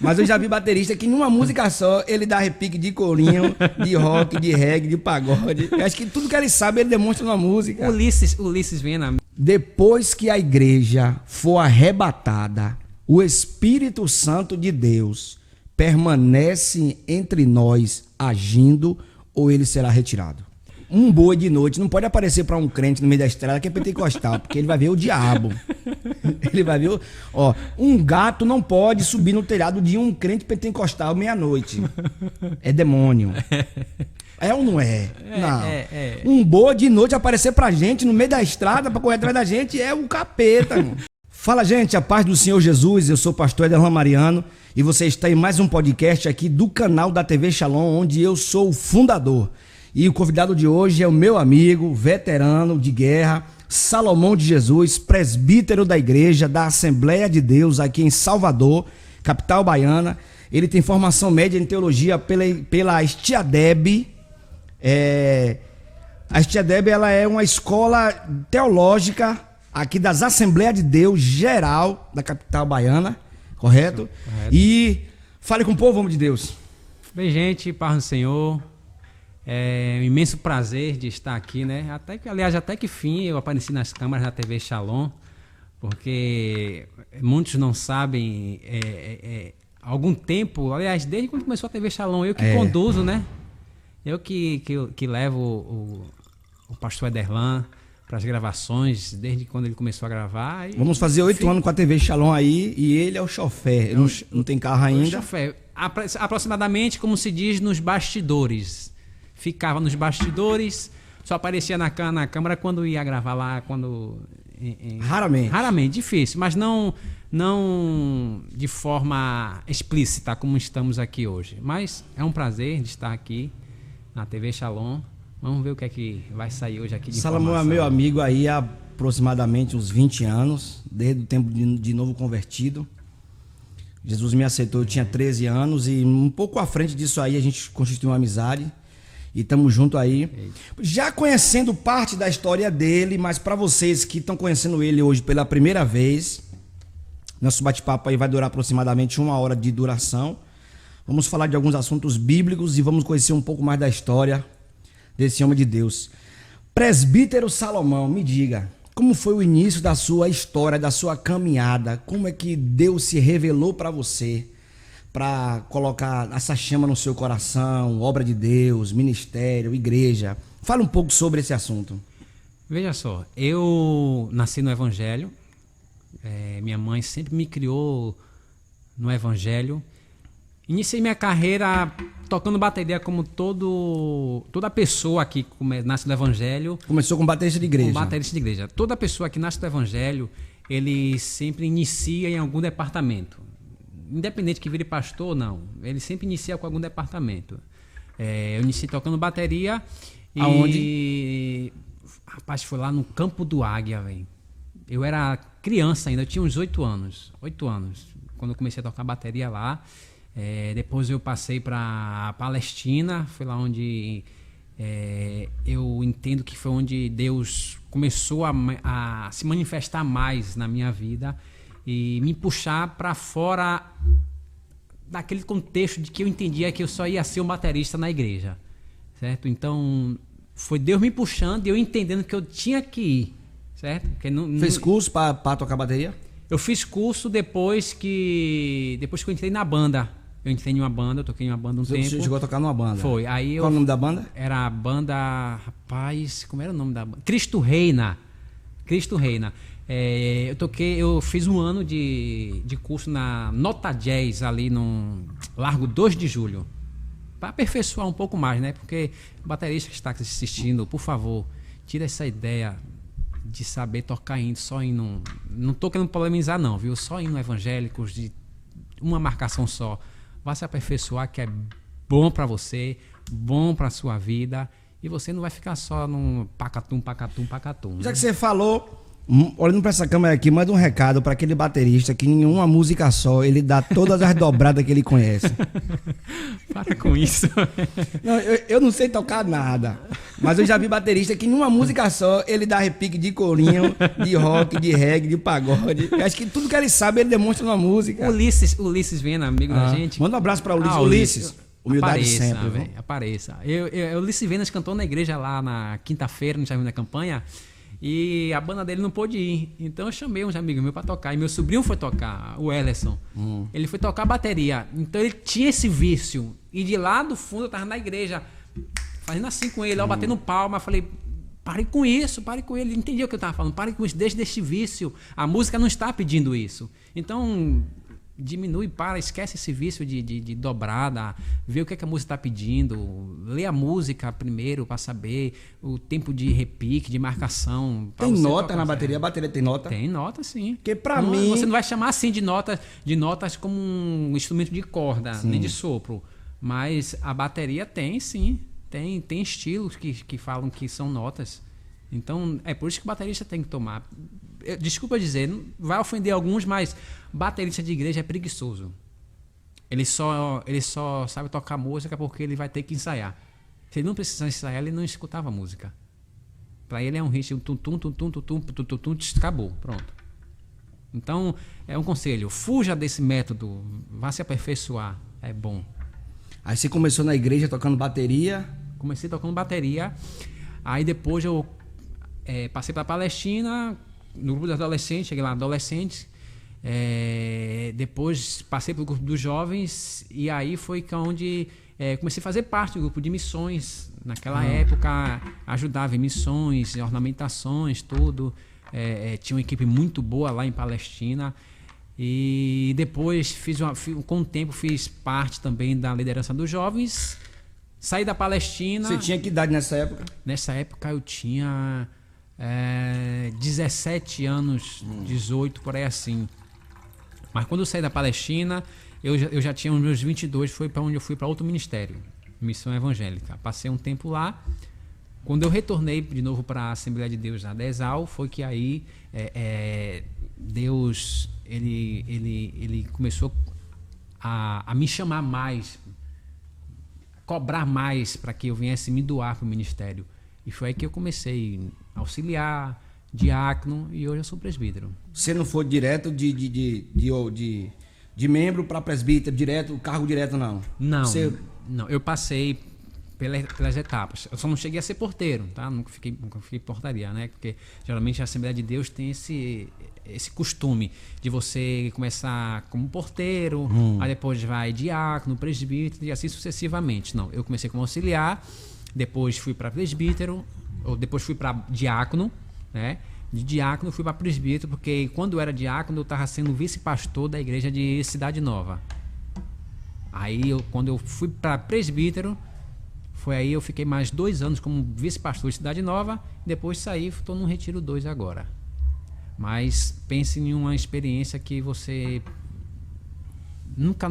Mas eu já vi baterista que numa música só ele dá repique de corinho, de rock, de reggae, de pagode. Eu acho que tudo que ele sabe ele demonstra na música. Ulisses Viana. Depois que a igreja for arrebatada, o Espírito Santo de Deus permanece entre nós agindo ou ele será retirado? Um boi de noite não pode aparecer para um crente no meio da estrada que é pentecostal, porque ele vai ver o diabo. Ele vai ver um gato não pode subir no telhado de um crente pentecostal meia-noite. É demônio. É ou não é? Não. Um boi de noite aparecer pra gente no meio da estrada pra correr atrás da gente é o capeta, irmão. Fala, gente, a paz do Senhor Jesus. Eu sou o pastor Ederlan Mariano e você está em mais um podcast aqui do canal da TV Shalom, onde eu sou o fundador. E o convidado de hoje é o meu amigo, veterano de guerra, Salomão de Jesus, presbítero da igreja da Assembleia de Deus aqui em Salvador, capital baiana. Ele tem formação média em teologia pela Estiadeb. A Estiadeb, ela é uma escola teológica aqui das Assembleias de Deus geral da capital baiana, correto? Correto. E fale com o povo, homem de Deus. Bem, gente, paz do Senhor. É um imenso prazer de estar aqui, né? Até que fim eu apareci nas câmeras da TV Shalom, porque muitos não sabem, há algum tempo, aliás, desde quando começou a TV Shalom, eu que conduzo, né? Eu que levo o pastor Ederlan para as gravações, desde quando ele começou a gravar. Vamos fazer 8 anos com a TV Shalom aí, e ele é o chofer, ele não tem carro ainda. O chofer, aproximadamente, como se diz, nos bastidores. Ficava nos bastidores, só aparecia na câmera quando ia gravar lá, Raramente, difícil, mas não de forma explícita como estamos aqui hoje. Mas é um prazer de estar aqui na TV Shalom. Vamos ver o que é que vai sair hoje aqui de Salomão é meu amigo aí há aproximadamente uns 20 anos, desde o tempo de novo convertido. Jesus me aceitou, eu tinha 13 anos e um pouco à frente disso aí a gente constituiu uma amizade. E estamos juntos aí, já conhecendo parte da história dele, mas para vocês que estão conhecendo ele hoje pela primeira vez, nosso bate-papo aí vai durar aproximadamente 1 hora de duração. Vamos falar de alguns assuntos bíblicos e vamos conhecer um pouco mais da história desse homem de Deus. Presbítero Salomão, me diga, como foi o início da sua história, da sua caminhada? Como é que Deus se revelou para você? Para colocar essa chama no seu coração, obra de Deus, ministério, igreja. Fala um pouco sobre esse assunto. Veja só, eu nasci no Evangelho, minha mãe sempre me criou no Evangelho. Iniciei minha carreira tocando bateria como toda pessoa que nasce no Evangelho. Começou com baterista de igreja. Com baterista de igreja. Toda pessoa que nasce no Evangelho, ele sempre inicia em algum departamento. Independente que vire pastor ou não, ele sempre inicia com algum departamento. Eu iniciei tocando bateria. Aonde? Rapaz, foi lá no Campo do Águia, velho. Eu era criança ainda, eu tinha uns 8 anos. 8 anos, quando eu comecei a tocar bateria lá. Depois eu passei para Palestina, foi lá onde eu entendo que foi onde Deus começou a se manifestar mais na minha vida e me puxar para fora daquele contexto de que eu entendia que eu só ia ser um baterista na igreja, certo? Então, foi Deus me puxando e eu entendendo que eu tinha que ir, certo? Fez curso para tocar bateria? Eu fiz curso depois que eu entrei na banda. Eu entrei em uma banda, eu toquei em uma banda um tempo. Você chegou a tocar numa banda? Foi. Qual o nome da banda? Era a banda... Rapaz, como era o nome da banda? Cristo Reina. Cristo Reina. Eu fiz 1 ano de curso na Nota Jazz ali no Largo 2 de Julho, para aperfeiçoar um pouco mais, né? Porque o baterista que está assistindo, por favor, tira essa ideia de saber tocar só indo. Não estou querendo polemizar não, viu? Só indo evangélicos de uma marcação só. Vá se aperfeiçoar, que é bom para você, bom para sua vida, e você não vai ficar só num pacatum. Já que você falou, Olhando pra essa câmera aqui, manda um recado pra aquele baterista que em uma música só ele dá todas as dobradas que ele conhece. Para com isso. Não, eu não sei tocar nada, mas eu já vi baterista que em uma música só ele dá repique de corinho, de rock, de reggae, de pagode. Eu acho que tudo que ele sabe ele demonstra numa música. Ulisses Vena, amigo da gente. Manda um abraço pra Ulisses. Ulisses, humildade apareça, sempre. Véio, apareça. Ulisses Venas cantou na igreja lá na quinta-feira, no Jardim da Campanha. E a banda dele não pôde ir. Então eu chamei uns amigos meus pra tocar. E meu sobrinho foi tocar, o Ellerson. Ele foi tocar bateria. Então ele tinha esse vício. E de lá do fundo eu tava na igreja, fazendo assim com ele, batendo palma. Falei, pare com isso, pare com ele. Ele entendia o que eu tava falando. Pare com isso, deixe desse vício. A música não está pedindo isso. Então diminui, esquece esse vício de dobrada, vê o que a música está pedindo, lê a música primeiro para saber o tempo de repique, de marcação. Tem nota na bateria? A bateria tem nota? Tem nota, sim. Porque para mim... Você não vai chamar assim de notas como um instrumento de corda, sim, nem de sopro, mas a bateria tem, sim. Tem estilos que falam que são notas. Então, é por isso que o baterista tem que tomar. Desculpa dizer, vai ofender alguns, mas baterista de igreja é preguiçoso. Ele só sabe tocar música porque ele vai ter que ensaiar. Se ele não precisar ensaiar, ele não escutava música. Para ele é um ritmo, tum, acabou, pronto. Então, é um conselho, fuja desse método, vá se aperfeiçoar, é bom. Aí você começou na igreja tocando bateria? Comecei tocando bateria, aí depois eu passei para a Palestina, no grupo dos adolescentes, cheguei lá adolescentes, depois passei para o grupo dos jovens e aí foi onde comecei a fazer parte do grupo de missões. Naquela época ajudava em missões, ornamentações, tudo. Tinha uma equipe muito boa lá em Palestina e depois com o tempo fiz parte também da liderança dos jovens. Saí da Palestina. Você tinha que idade nessa época? Nessa época eu tinha 17 anos, 18, por aí assim. Mas quando eu saí da Palestina, eu já tinha os meus 22, foi para onde eu fui para outro ministério, missão evangélica. Passei um tempo lá. Quando eu retornei de novo para a Assembleia de Deus na Desal, foi que aí Deus ele começou a me chamar mais, cobrar mais para que eu viesse me doar para o ministério. E foi aí que eu comecei a auxiliar, diácono, e hoje eu sou presbítero. Você não foi direto de membro para presbítero, direto, cargo direto, não? Não, eu passei pelas etapas. Eu só não cheguei a ser porteiro, tá? Nunca fiquei portaria, né? Porque geralmente a Assembleia de Deus tem esse costume de você começar como porteiro, aí depois vai diácono, presbítero e assim sucessivamente. Não, eu comecei como auxiliar, depois fui para presbítero, ou depois fui para diácono, né? De diácono fui para presbítero, porque quando eu era diácono eu estava sendo vice-pastor da igreja de Cidade Nova. Aí quando eu fui para presbítero, foi aí eu fiquei mais 2 anos como vice-pastor de Cidade Nova, depois saí, estou no Retiro 2 agora. Mas pense em uma experiência que você nunca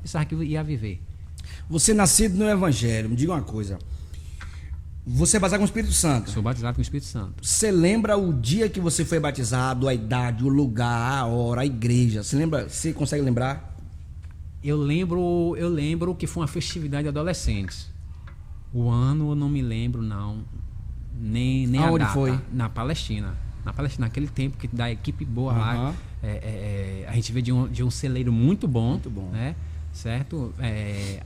pensava que ia viver. Você nascido no Evangelho, me diga uma coisa. Você é batizado com o Espírito Santo? Sou batizado com o Espírito Santo. Você lembra o dia que você foi batizado, a idade, o lugar, a hora, a igreja? Você lembra? Você consegue lembrar? Eu lembro que foi uma festividade de adolescentes. O ano eu não me lembro, não. Nem a data. Onde foi? Na Palestina. Naquele tempo que da equipe boa lá. A gente veio de um celeiro muito bom. Muito bom. Né? Certo?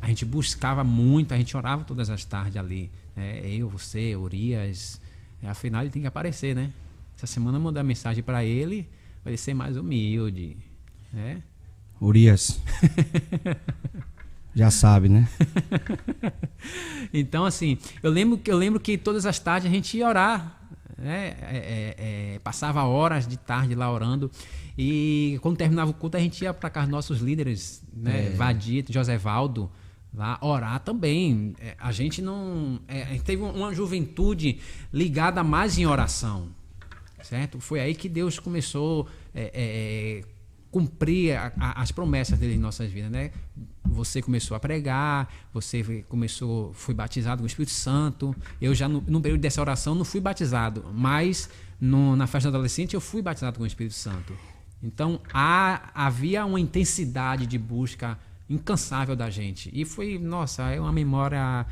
A gente buscava muito, a gente orava todas as tardes ali. Eu, você, Urias. Afinal, ele tem que aparecer, né? Essa semana eu mandei mensagem para ele, para ele ser mais humilde. Né? Urias. Já sabe, né? Então, assim, eu lembro que todas as tardes a gente ia orar. Passava horas de tarde lá orando. E quando terminava o culto, a gente ia para casa dos nossos líderes, né? Vadito, Josevaldo, lá orar também. A gente não. A gente teve uma juventude ligada mais em oração. Certo? Foi aí que Deus começou cumprir as promessas dele em nossas vidas, né? você começou a pregar, fui batizado com o Espírito Santo. Eu já no período dessa oração não fui batizado, mas na festa do adolescente eu fui batizado com o Espírito Santo. Então havia uma intensidade de busca incansável da gente. E foi, nossa, é uma memória,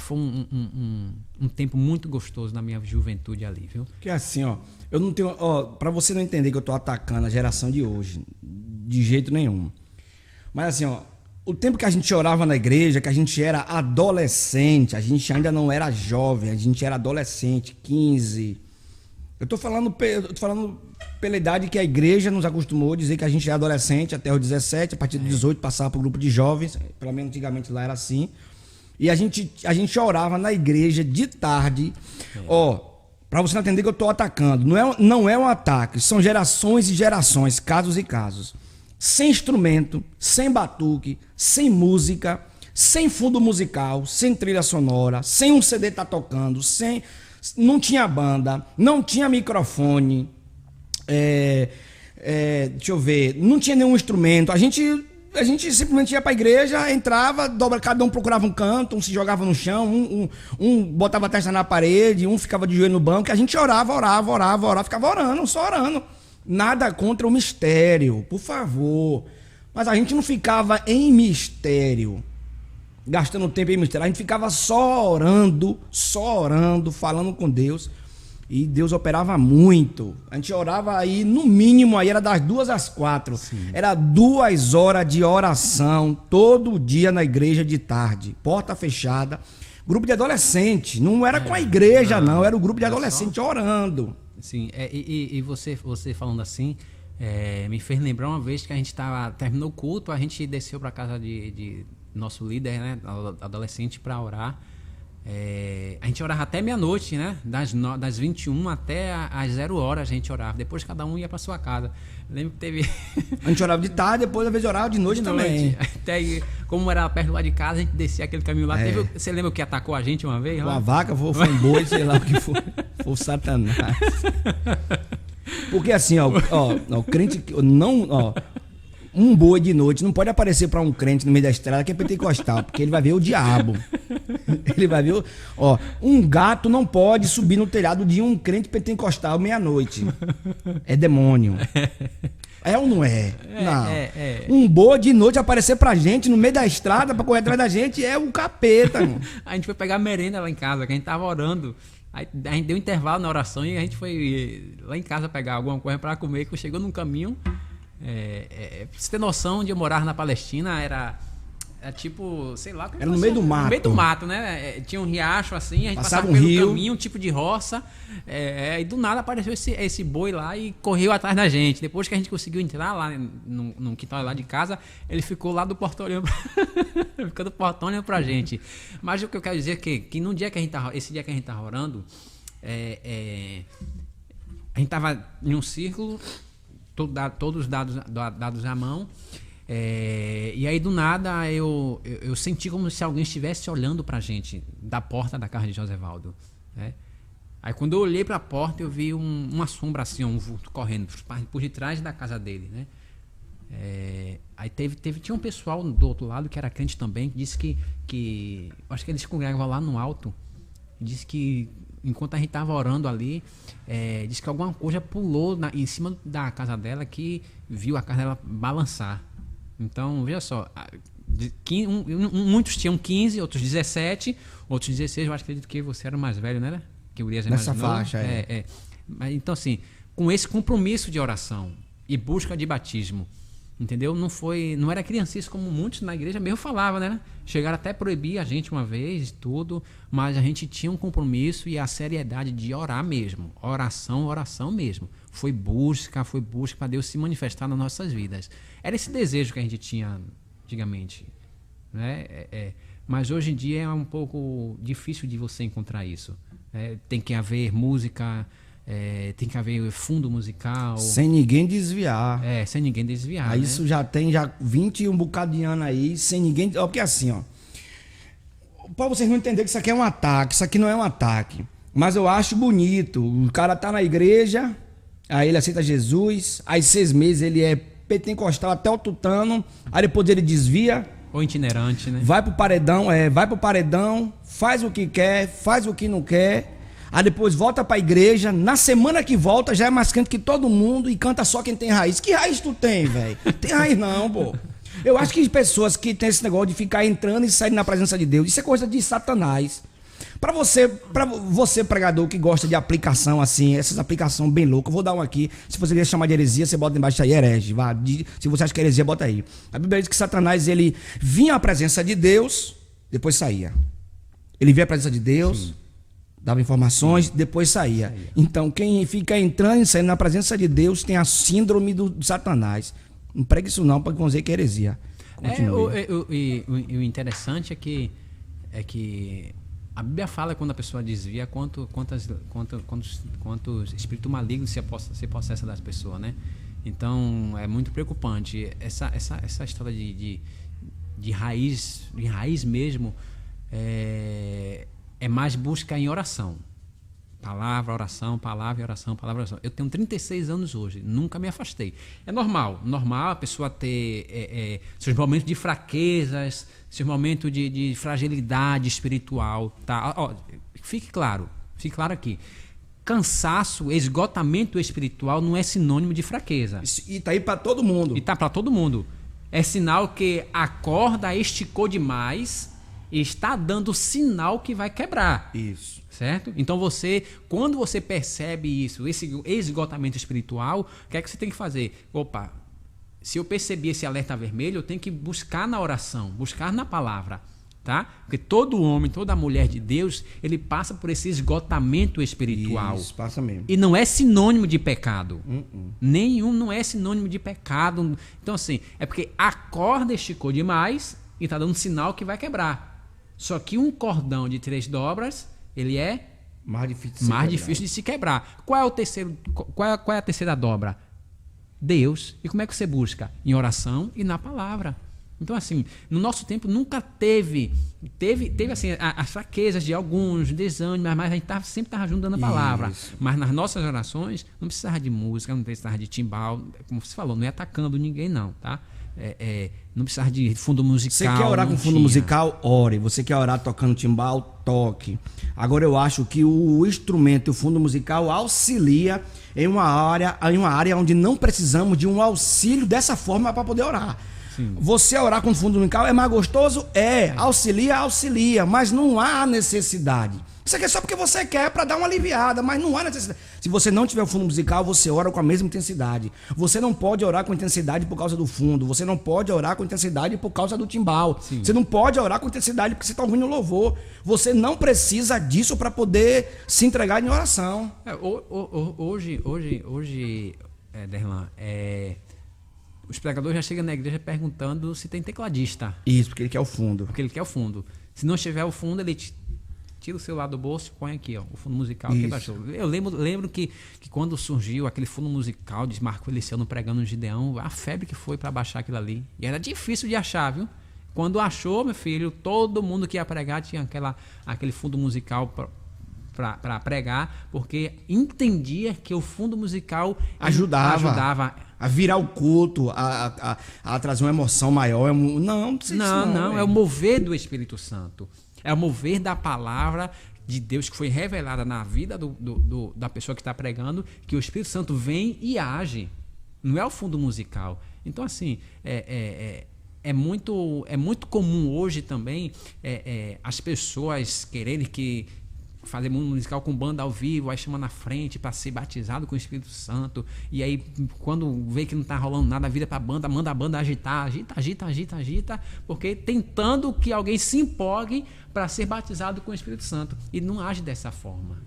foi um tempo muito gostoso na minha juventude ali, viu? Que assim, ó, eu não tenho, ó, pra você não entender que eu tô atacando a geração de hoje, de jeito nenhum. Mas assim, ó, o tempo que a gente orava na igreja, que a gente era adolescente, a gente ainda não era jovem, a gente era adolescente, 15. Eu tô falando pela idade que a igreja nos acostumou a dizer que a gente é adolescente até os 17, a partir dos 18 passava para o grupo de jovens, pelo menos antigamente lá era assim. E a gente orava na igreja de tarde. Ó, para você não entender que eu tô atacando, não é um ataque, são gerações e gerações, casos e casos. Sem instrumento, sem batuque, sem música, sem fundo musical, sem trilha sonora, sem um CD tá tocando, não tinha banda, não tinha microfone, deixa eu ver, não tinha nenhum instrumento. A gente simplesmente ia pra igreja, entrava, cada um procurava um canto, um se jogava no chão, um botava a testa na parede, um ficava de joelho no banco, e a gente orava, ficava orando, só orando. Nada contra o mistério, por favor. Mas a gente não ficava em mistério, gastando tempo em mistério. A gente ficava só orando, falando com Deus. E Deus operava muito. A gente orava aí, no mínimo, aí era das 2 às 4. Sim. Era 2 horas de oração, todo dia na igreja de tarde. Porta fechada. Grupo de adolescente. Não era com a igreja, não. Era o grupo de adolescente orando. Sim, e você falando assim, me fez lembrar uma vez que a gente terminou o culto, a gente desceu para casa de nosso líder, né, adolescente, para orar. A gente orava até meia-noite, né? Das 21 até às 0 horas a gente orava. Depois cada um ia para sua casa. Lembro que teve. A gente orava de tarde, depois às vezes orava de noite também. Até aí, como era perto lá de casa, a gente descia aquele caminho lá. Você lembra o que atacou a gente uma vez? Uma vaca, foi um boi, sei lá o que foi. Foi o Satanás. Porque assim, o crente não. Um boi de noite não pode aparecer para um crente no meio da estrada que é pentecostal, porque ele vai ver o diabo. Ele vai ver um gato não pode subir no telhado de um crente pentecostal meia-noite. É demônio. É ou não é? Não. Um boi de noite aparecer pra gente no meio da estrada pra correr atrás da gente é o capeta. Mano. A gente foi pegar merenda lá em casa, que a gente tava orando. Aí a gente deu um intervalo na oração e a gente foi lá em casa pegar alguma coisa pra comer, que chegou num caminho. Pra você ter noção, onde eu morava na Palestina, era tipo, sei lá... Era no meio do mato. No meio do mato, né? Tinha um riacho assim, a gente passava um pelo rio. caminho, um tipo de roça, e do nada apareceu esse boi lá e correu atrás da gente. Depois que a gente conseguiu entrar lá no quintal lá de casa, ele ficou lá do portão olhando ficou do portão olhando pra gente. Mas o que eu quero dizer é que no dia que esse dia que a gente tava orando, a gente tava em um círculo, todos dados à mão, e aí do nada eu senti como se alguém estivesse olhando pra gente da porta da casa de Josévaldo, né? Aí quando eu olhei pra porta eu vi uma sombra assim, um vulto correndo por detrás da casa dele, né? Aí tinha um pessoal do outro lado que era crente também, que disse que acho que eles congregavam lá no alto, disse que enquanto a gente estava orando ali, disse que alguma coisa pulou em cima da casa dela, que viu a casa dela balançar. Então, veja só, muitos tinham 15, outros 17, outros 16, eu acho que você era o mais velho, né? Que o Urias é nessa mais novo. faixa, Mas, então, assim, com esse compromisso de oração e busca de batismo, entendeu? Não era criancice como muitos na igreja mesmo falavam, né? Chegaram até a proibir a gente uma vez e tudo, mas a gente tinha um compromisso e a seriedade de orar mesmo. Oração mesmo. Foi busca para Deus se manifestar nas nossas vidas. Era esse desejo que a gente tinha antigamente, né? Mas hoje em dia é um pouco difícil de você encontrar isso. Tem que haver música... tem que haver fundo musical. Sem ninguém desviar. Sem ninguém desviar. Aí, né? Isso já tem 20 e um bocado de ano aí, sem ninguém. Porque assim, pra vocês não entenderem que isso aqui é um ataque, isso aqui não é um ataque. Mas eu acho bonito. O cara tá na igreja, aí ele aceita Jesus, aí 6 meses ele é pentecostal até o tutano, aí depois ele desvia. Ou itinerante, né? Vai pro paredão, faz o que quer, faz o que não quer. Aí depois volta pra igreja. Na semana que volta já é mais crente que todo mundo e canta só quem tem raiz. Que raiz tu tem, velho? Tem raiz não, pô. Eu acho que pessoas que têm esse negócio de ficar entrando e saindo na presença de Deus, isso é coisa de Satanás. Pra você pregador que gosta de aplicação assim, essas aplicações bem loucas, eu vou dar um aqui. Se você quiser chamar de heresia, você bota embaixo aí, herege. Se você acha que é heresia, bota aí. A Bíblia diz que Satanás, ele vinha à presença de Deus, depois saía. Ele via a presença de Deus, sim, dava informações, depois saía. Então, quem fica entrando e saindo na presença de Deus tem a síndrome do Satanás. Não pregue isso não, para dizer que é heresia. O interessante é que a Bíblia fala quando a pessoa desvia quantos espíritos malignos se possessa das pessoas, né? Então, é muito preocupante. Essa história de raiz mesmo é mais busca em oração. Palavra, oração, palavra, oração, palavra, oração. Eu tenho 36 anos hoje, nunca me afastei. É normal a pessoa ter seus momentos de fraquezas, seus momentos de fragilidade espiritual. Tá? Ó, fique claro aqui. Cansaço, esgotamento espiritual não é sinônimo de fraqueza. E tá aí para todo mundo. E tá para todo mundo. É sinal que a corda esticou demais e está dando sinal que vai quebrar. Isso. Certo? Então quando você percebe isso, esse esgotamento espiritual, o que é que você tem que fazer? Opa, se eu perceber esse alerta vermelho, eu tenho que buscar na oração, buscar na palavra, tá? Porque todo homem, toda mulher de Deus, ele passa por esse esgotamento espiritual. Isso, passa mesmo. E não é sinônimo de pecado. Nenhum não é sinônimo de pecado. Então assim, é porque a corda esticou demais e está dando sinal que vai quebrar. Só que um cordão de 3 dobras, ele é mais difícil de se quebrar. Qual é a terceira dobra? Deus. E como é que você busca? Em oração e na palavra. Então, assim, no nosso tempo nunca teve assim, as fraquezas de alguns, desânimo, mas a gente sempre estava junto dando a palavra. Isso. Mas nas nossas orações, não precisava de música, não precisava de timbal, como você falou, não é atacando ninguém, não, tá? Não precisava de fundo musical. Você quer orar com fundo musical? Ore. Você quer orar tocando timbal? Toque. Agora eu acho que o instrumento e o fundo musical auxilia em uma área onde não precisamos de um auxílio dessa forma para poder orar. Sim. Você orar com fundo musical é mais gostoso? Auxilia, mas não há necessidade. Isso aqui é só porque você quer para dar uma aliviada, mas não há necessidade. Se você não tiver o fundo musical, você ora com a mesma intensidade. Você não pode orar com intensidade por causa do fundo. Você não pode orar com intensidade por causa do timbal. Sim. Você não pode orar com intensidade porque você está ouvindo louvor. Você não precisa disso para poder se entregar em oração. Hoje, Derlan, os pregadores já chegam na igreja perguntando se tem tecladista. Isso, porque ele quer o fundo. Se não tiver o fundo, ele tira o celular do bolso e põe aqui, ó, o fundo musical. Aqui baixou. Eu lembro que quando surgiu aquele fundo musical de Marco Feliciano pregando no Gideão, a febre que foi para baixar aquilo ali. E era difícil de achar, viu? Quando achou, meu filho, todo mundo que ia pregar tinha aquele fundo musical para pregar, porque entendia que o fundo musical ajudava a virar o culto, a trazer uma emoção maior. Não é o mover do Espírito Santo. É o mover da palavra de Deus que foi revelada na vida da pessoa que está pregando, que o Espírito Santo vem e age. Não é o fundo musical. Então, assim, é muito comum hoje também as pessoas quererem fazer mundo musical com banda ao vivo, aí chama na frente para ser batizado com o Espírito Santo, e aí quando vê que não tá rolando nada, vira pra banda, manda a banda agita, porque tentando que alguém se empolgue para ser batizado com o Espírito Santo, e não age dessa forma.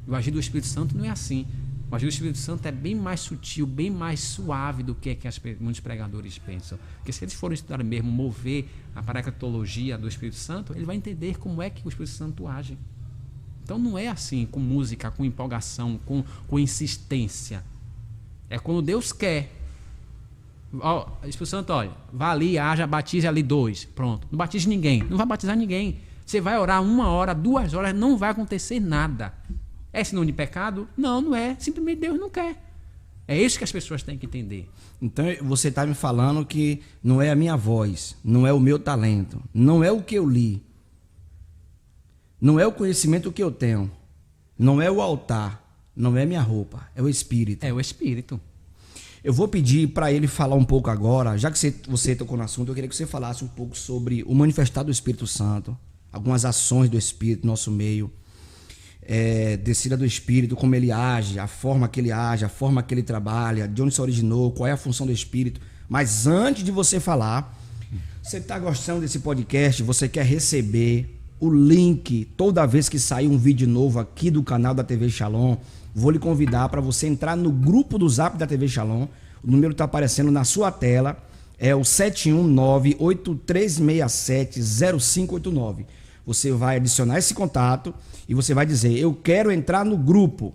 O agir do Espírito Santo não é assim. O agir do Espírito Santo é bem mais sutil, bem mais suave do que muitos pregadores pensam. Porque se eles forem estudar mesmo, mover a paracletologia do Espírito Santo, ele vai entender como é que o Espírito Santo age. Então não é assim, com música, com empolgação, com insistência. É quando Deus quer. Ó, o Espírito Santo, olha, vá ali, haja, batize ali 2. Pronto. Não batize ninguém. Não vai batizar ninguém. Você vai orar 1 hora, 2 horas, não vai acontecer nada. É sinônimo de pecado? Não é. Simplesmente Deus não quer. É isso que as pessoas têm que entender. Então você está me falando que não é a minha voz, não é o meu talento, não é o que eu li, não é o conhecimento que eu tenho, não é o altar, não é minha roupa, é o Espírito. É o Espírito. Eu vou pedir para ele falar um pouco agora, já que você tocou no assunto, eu queria que você falasse um pouco sobre o manifestar do Espírito Santo, algumas ações do Espírito no nosso meio, descida do Espírito, como ele age, a forma que ele age, a forma que ele trabalha, de onde se originou, qual é a função do Espírito. Mas antes de você falar, você está gostando desse podcast, você quer receber o link toda vez que sair um vídeo novo aqui do canal da TV Shalom, vou lhe convidar para você entrar no grupo do Zap da TV Shalom. O número está aparecendo na sua tela, é o 719-8367-0589. Você vai adicionar esse contato e você vai dizer, eu quero entrar no grupo.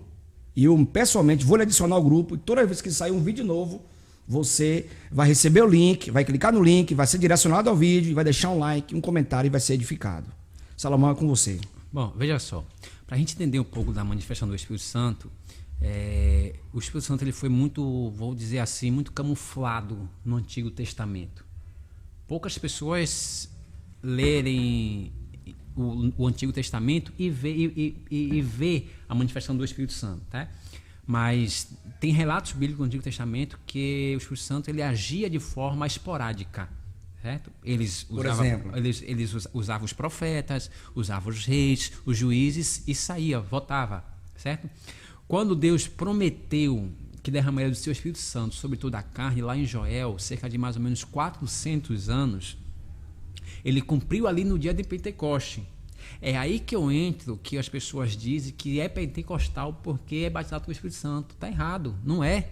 E eu pessoalmente vou lhe adicionar ao grupo e toda vez que sair um vídeo novo, você vai receber o link, vai clicar no link, vai ser direcionado ao vídeo, vai deixar um like, um comentário e vai ser edificado. Salomão, é com você. Bom, veja só, para a gente entender um pouco da manifestação do Espírito Santo, o Espírito Santo ele foi muito, vou dizer assim, muito camuflado no Antigo Testamento. Poucas pessoas lerem o Antigo Testamento e vê a manifestação do Espírito Santo, tá? Mas tem relatos bíblicos no Antigo Testamento que o Espírito Santo ele agia de forma esporádica, certo? Eles usavam os profetas, usavam os reis, os juízes e saía, votava, certo? Quando Deus prometeu que derramaria do seu Espírito Santo sobre toda a carne, lá em Joel, cerca de mais ou menos 400 anos, ele cumpriu ali no dia de Pentecoste. É aí que eu entro, que as pessoas dizem que é pentecostal porque é batizado com o Espírito Santo. Está errado, não é.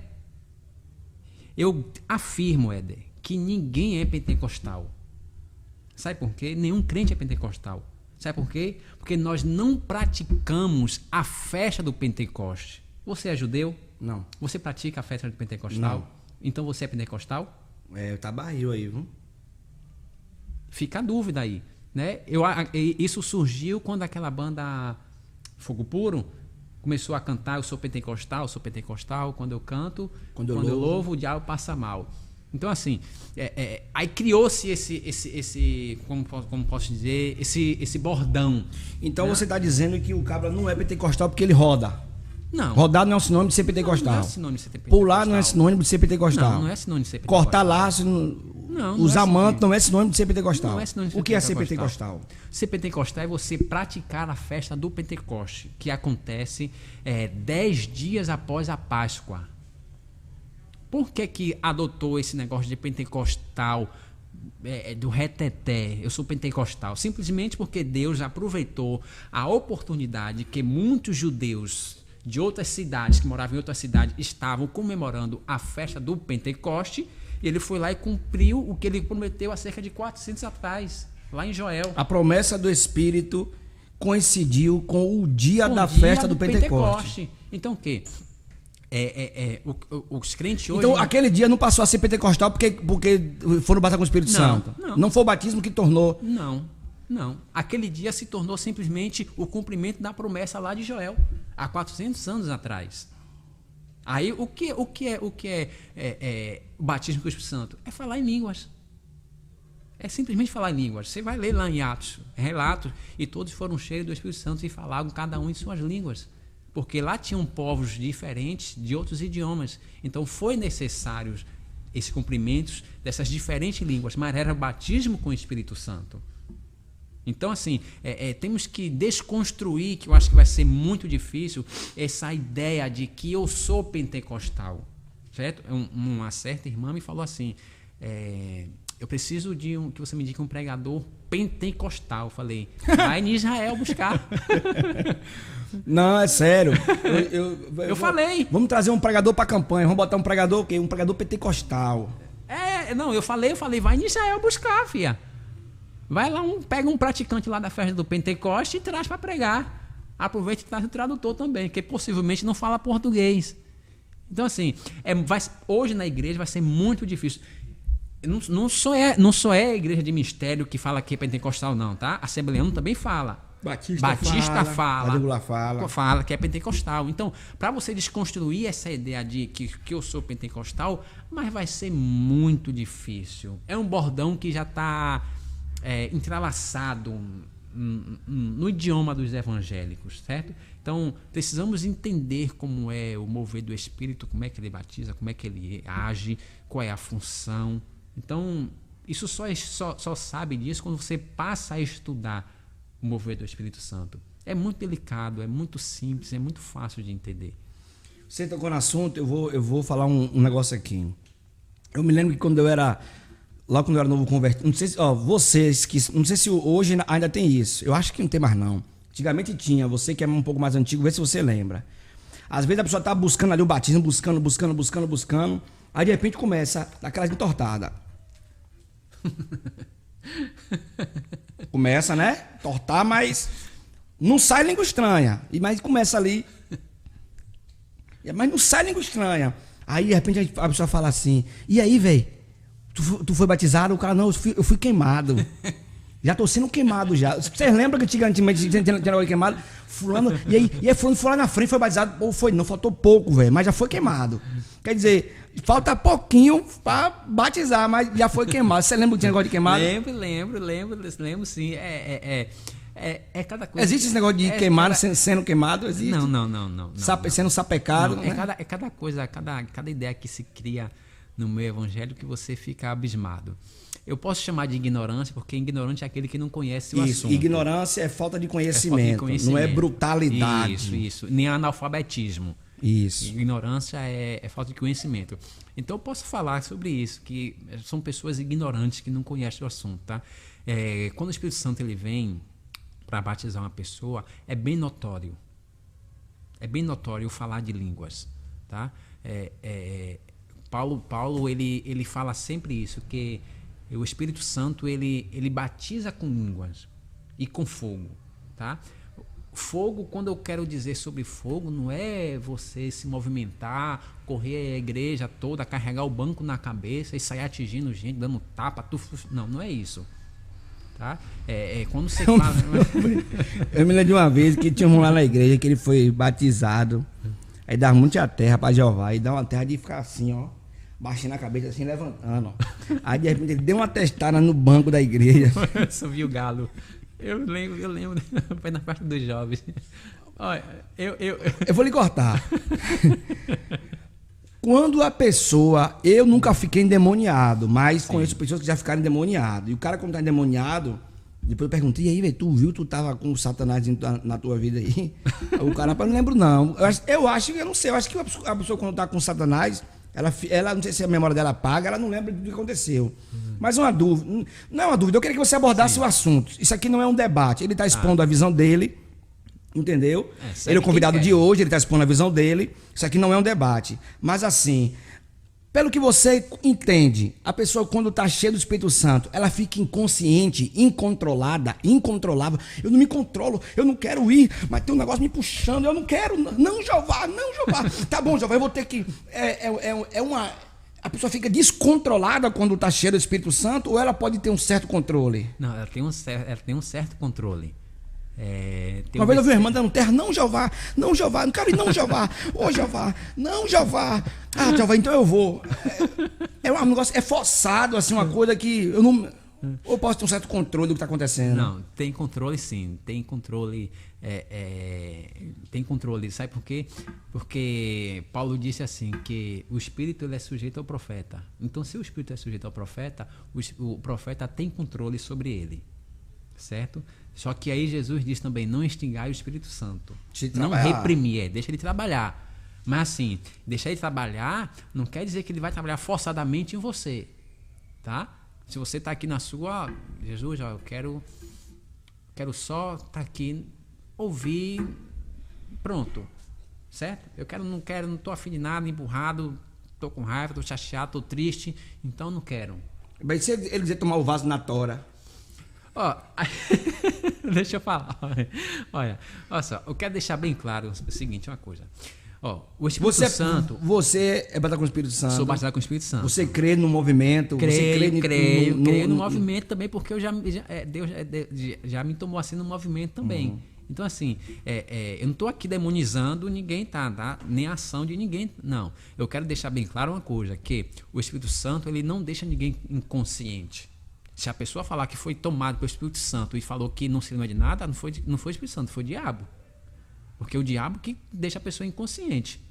Eu afirmo, Éder, que ninguém é pentecostal. Sabe por quê? Nenhum crente é pentecostal. Sabe por quê? Porque nós não praticamos a festa do Pentecoste. Você é judeu? Não. Você pratica a festa do Pentecostal? Não. Então você é pentecostal? Tá barril aí, viu? Fica a dúvida aí, né? Isso surgiu quando aquela banda Fogo Puro começou a cantar eu sou pentecostal, quando eu canto, quando eu louvo, o diabo passa mal. Então assim, aí criou-se esse como posso dizer, esse bordão. Então né? você está dizendo que o cabra não é pentecostal porque ele roda. Não. Rodar não é sinônimo de ser pentecostal. Não é sinônimo de ser pentecostal. Pular não é sinônimo de ser pentecostal. Não é sinônimo de ser pentecostal. Cortar laço, usar manto não é sinônimo de ser pentecostal. Não é sinônimo de ser o que é ser pentecostal? Ser pentecostal é você praticar a festa do Pentecoste, que acontece 10 dias após a Páscoa. Por que adotou esse negócio de pentecostal, do reteté? Eu sou pentecostal. Simplesmente porque Deus aproveitou a oportunidade que muitos judeus de outras cidades, que moravam em outras cidades, estavam comemorando a festa do Pentecoste, e ele foi lá e cumpriu o que ele prometeu há cerca de 400 atrás, lá em Joel. A promessa do Espírito coincidiu com o dia da festa do Pentecoste. Então o quê? Os crentes hoje... Então aquele dia não passou a ser pentecostal porque foram batizar com o Espírito Santo. Não foi o batismo que tornou... Não. Aquele dia se tornou simplesmente o cumprimento da promessa lá de Joel, há 400 anos atrás. Aí o que é o batismo com o Espírito Santo? É falar em línguas. É simplesmente falar em línguas. Você vai ler lá em Atos, relatos, e todos foram cheios do Espírito Santo e falavam cada um em suas línguas. Porque lá tinham povos diferentes de outros idiomas. Então foi necessário esses cumprimentos dessas diferentes línguas, mas era o batismo com o Espírito Santo. Então, assim, temos que desconstruir, que eu acho que vai ser muito difícil, essa ideia de que eu sou pentecostal, certo? Uma certa irmã me falou assim, eu preciso que você me indique um pregador pentecostal. Eu falei, vai em Israel buscar. Não, é sério. Eu falei. Vamos trazer um pregador para a campanha, vamos botar um pregador o quê? Um pregador pentecostal. Eu falei, vai em Israel buscar, filha. Vai lá, pega um praticante lá da festa do Pentecoste e traz para pregar. Aproveita e traz o tradutor também, que possivelmente não fala português. Então, assim, hoje na igreja vai ser muito difícil. Não só é a igreja de mistério que fala que é pentecostal, não, tá? Assembleano também fala. Batista fala, Adígula fala, que é pentecostal. Então, para você desconstruir essa ideia de que eu sou pentecostal, mas vai ser muito difícil. É um bordão que já está entrelaçado no idioma dos evangélicos, certo? Então, precisamos entender como é o mover do Espírito, como é que ele batiza, como é que ele age, qual é a função. Então, isso só sabe disso quando você passa a estudar o mover do Espírito Santo. É muito delicado, é muito simples, é muito fácil de entender. Você tocou no assunto, eu vou falar um negócio aqui. Eu me lembro que lá quando eu era novo convertido, não sei se, vocês que, não sei se hoje ainda tem isso, eu acho que não tem mais não. Antigamente tinha, você que é um pouco mais antigo, vê se você lembra. Às vezes a pessoa tá buscando ali o batismo, buscando, aí de repente começa aquelas entortadas. Começa, né? Tortar, mas não sai língua estranha. Mas começa ali. Mas não sai língua estranha. Aí, de repente, a pessoa fala assim: e aí, velho? Tu foi batizado? O cara, não, eu fui queimado. Já tô sendo queimado já. Vocês lembram que antigamente tinha negócio de queimado? Fulano, e aí fulano foi lá na frente, foi batizado. Ou foi, não, faltou pouco, velho, mas já foi queimado. Quer dizer, falta pouquinho pra batizar, mas já foi queimado. Você lembra que tinha negócio de queimado? Lembro sim. É cada coisa. Existe esse negócio de queimado, sendo queimado? Existe? Não. Sendo sapecado? Não, né? É cada coisa, cada ideia que se cria no meio evangélico que você fica abismado. Eu posso chamar de ignorância, porque ignorante é aquele que não conhece o assunto. Ignorância é falta de conhecimento, não é brutalidade. Isso. Nem analfabetismo. Isso. Ignorância é falta de conhecimento. Então eu posso falar sobre isso, que são pessoas ignorantes que não conhecem o assunto, tá? Quando o Espírito Santo ele vem para batizar uma pessoa, é bem notório. É bem notório o falar de línguas, tá? Paulo ele fala sempre isso, que o Espírito Santo ele batiza com línguas e com fogo, tá? Fogo, quando eu quero dizer sobre fogo, não é você se movimentar, correr a igreja toda, carregar o banco na cabeça e sair atingindo gente, dando tapa, não é isso, tá? Quando você fala... Eu me lembro de uma vez que tinha um lá na igreja que ele foi batizado, aí dava muita terra para Jeová, e dá uma terra de ficar assim, ó, baixando a cabeça assim, levantando, ó. Aí de repente ele deu uma testada no banco da igreja. Subiu o galo. Eu lembro, foi na parte dos jovens. Olha, eu vou lhe cortar. Quando a pessoa... Eu nunca fiquei endemoniado, mas conheço pessoas que já ficaram endemoniadas. E o cara, quando tá endemoniado, depois eu perguntei, e aí, velho, tu viu, tu tava com o Satanás na tua vida aí? O cara, não lembro não. Eu acho que, eu não sei, eu acho que a pessoa quando tá com o Satanás, ela não sei se a memória dela apaga, ela não lembra do que aconteceu. Mas uma dúvida, não é uma dúvida, eu queria que você abordasse o assunto. Isso aqui não é um debate, ele está expondo a visão dele, entendeu? Ele é o convidado de hoje, ele está expondo a visão dele, isso aqui não é um debate. Mas assim, pelo que você entende, a pessoa quando está cheia do Espírito Santo, ela fica inconsciente, incontrolável. Eu não me controlo, eu não quero ir, mas tem um negócio me puxando, eu não quero, não, Jeová. Tá bom, Jeová, eu vou ter que... A pessoa fica descontrolada quando está cheia do Espírito Santo, ou ela pode ter um certo controle? Não, ela tem um certo controle. Uma vez eu vi uma irmã dando terra, não, Jeová, não quero ir, não, Jeová, ô Jeová, não, Jeová, Jeová, então eu vou. É um negócio, forçado, assim, uma coisa que eu não... Ou posso ter um certo controle do que está acontecendo? Não, tem controle sim, tem controle, tem controle, sabe por quê? Porque Paulo disse assim, que o Espírito ele é sujeito ao profeta. Então, se o Espírito é sujeito ao profeta, o profeta tem controle sobre ele, certo? Só que aí Jesus diz também, não instigai o Espírito Santo, não reprimir, deixa ele trabalhar. Mas assim, deixar ele trabalhar não quer dizer que ele vai trabalhar forçadamente em você, tá? Se você está aqui na sua, Jesus, ó, eu quero só estar aqui, ouvir, pronto, certo? Não estou afim de nada, empurrado, estou com raiva, estou chateado, estou triste, então não quero. Mas se ele dizer tomar o vaso na tora? Ó, deixa eu falar. Olha só, eu quero deixar bem claro o seguinte, uma coisa. Ó, o Espírito Santo... Você é batizado com o Espírito Santo. Sou batizado com o Espírito Santo. Você crê no movimento? Creio no movimento também, porque Deus já me tomou assim no movimento também. Então, assim, eu não estou aqui demonizando ninguém, tá? Nem a ação de ninguém, não. Eu quero deixar bem claro uma coisa, que o Espírito Santo, ele não deixa ninguém inconsciente. Se a pessoa falar que foi tomado pelo Espírito Santo e falou que não se lembra de nada, não foi o Espírito Santo, foi o diabo. Porque é o diabo que deixa a pessoa inconsciente.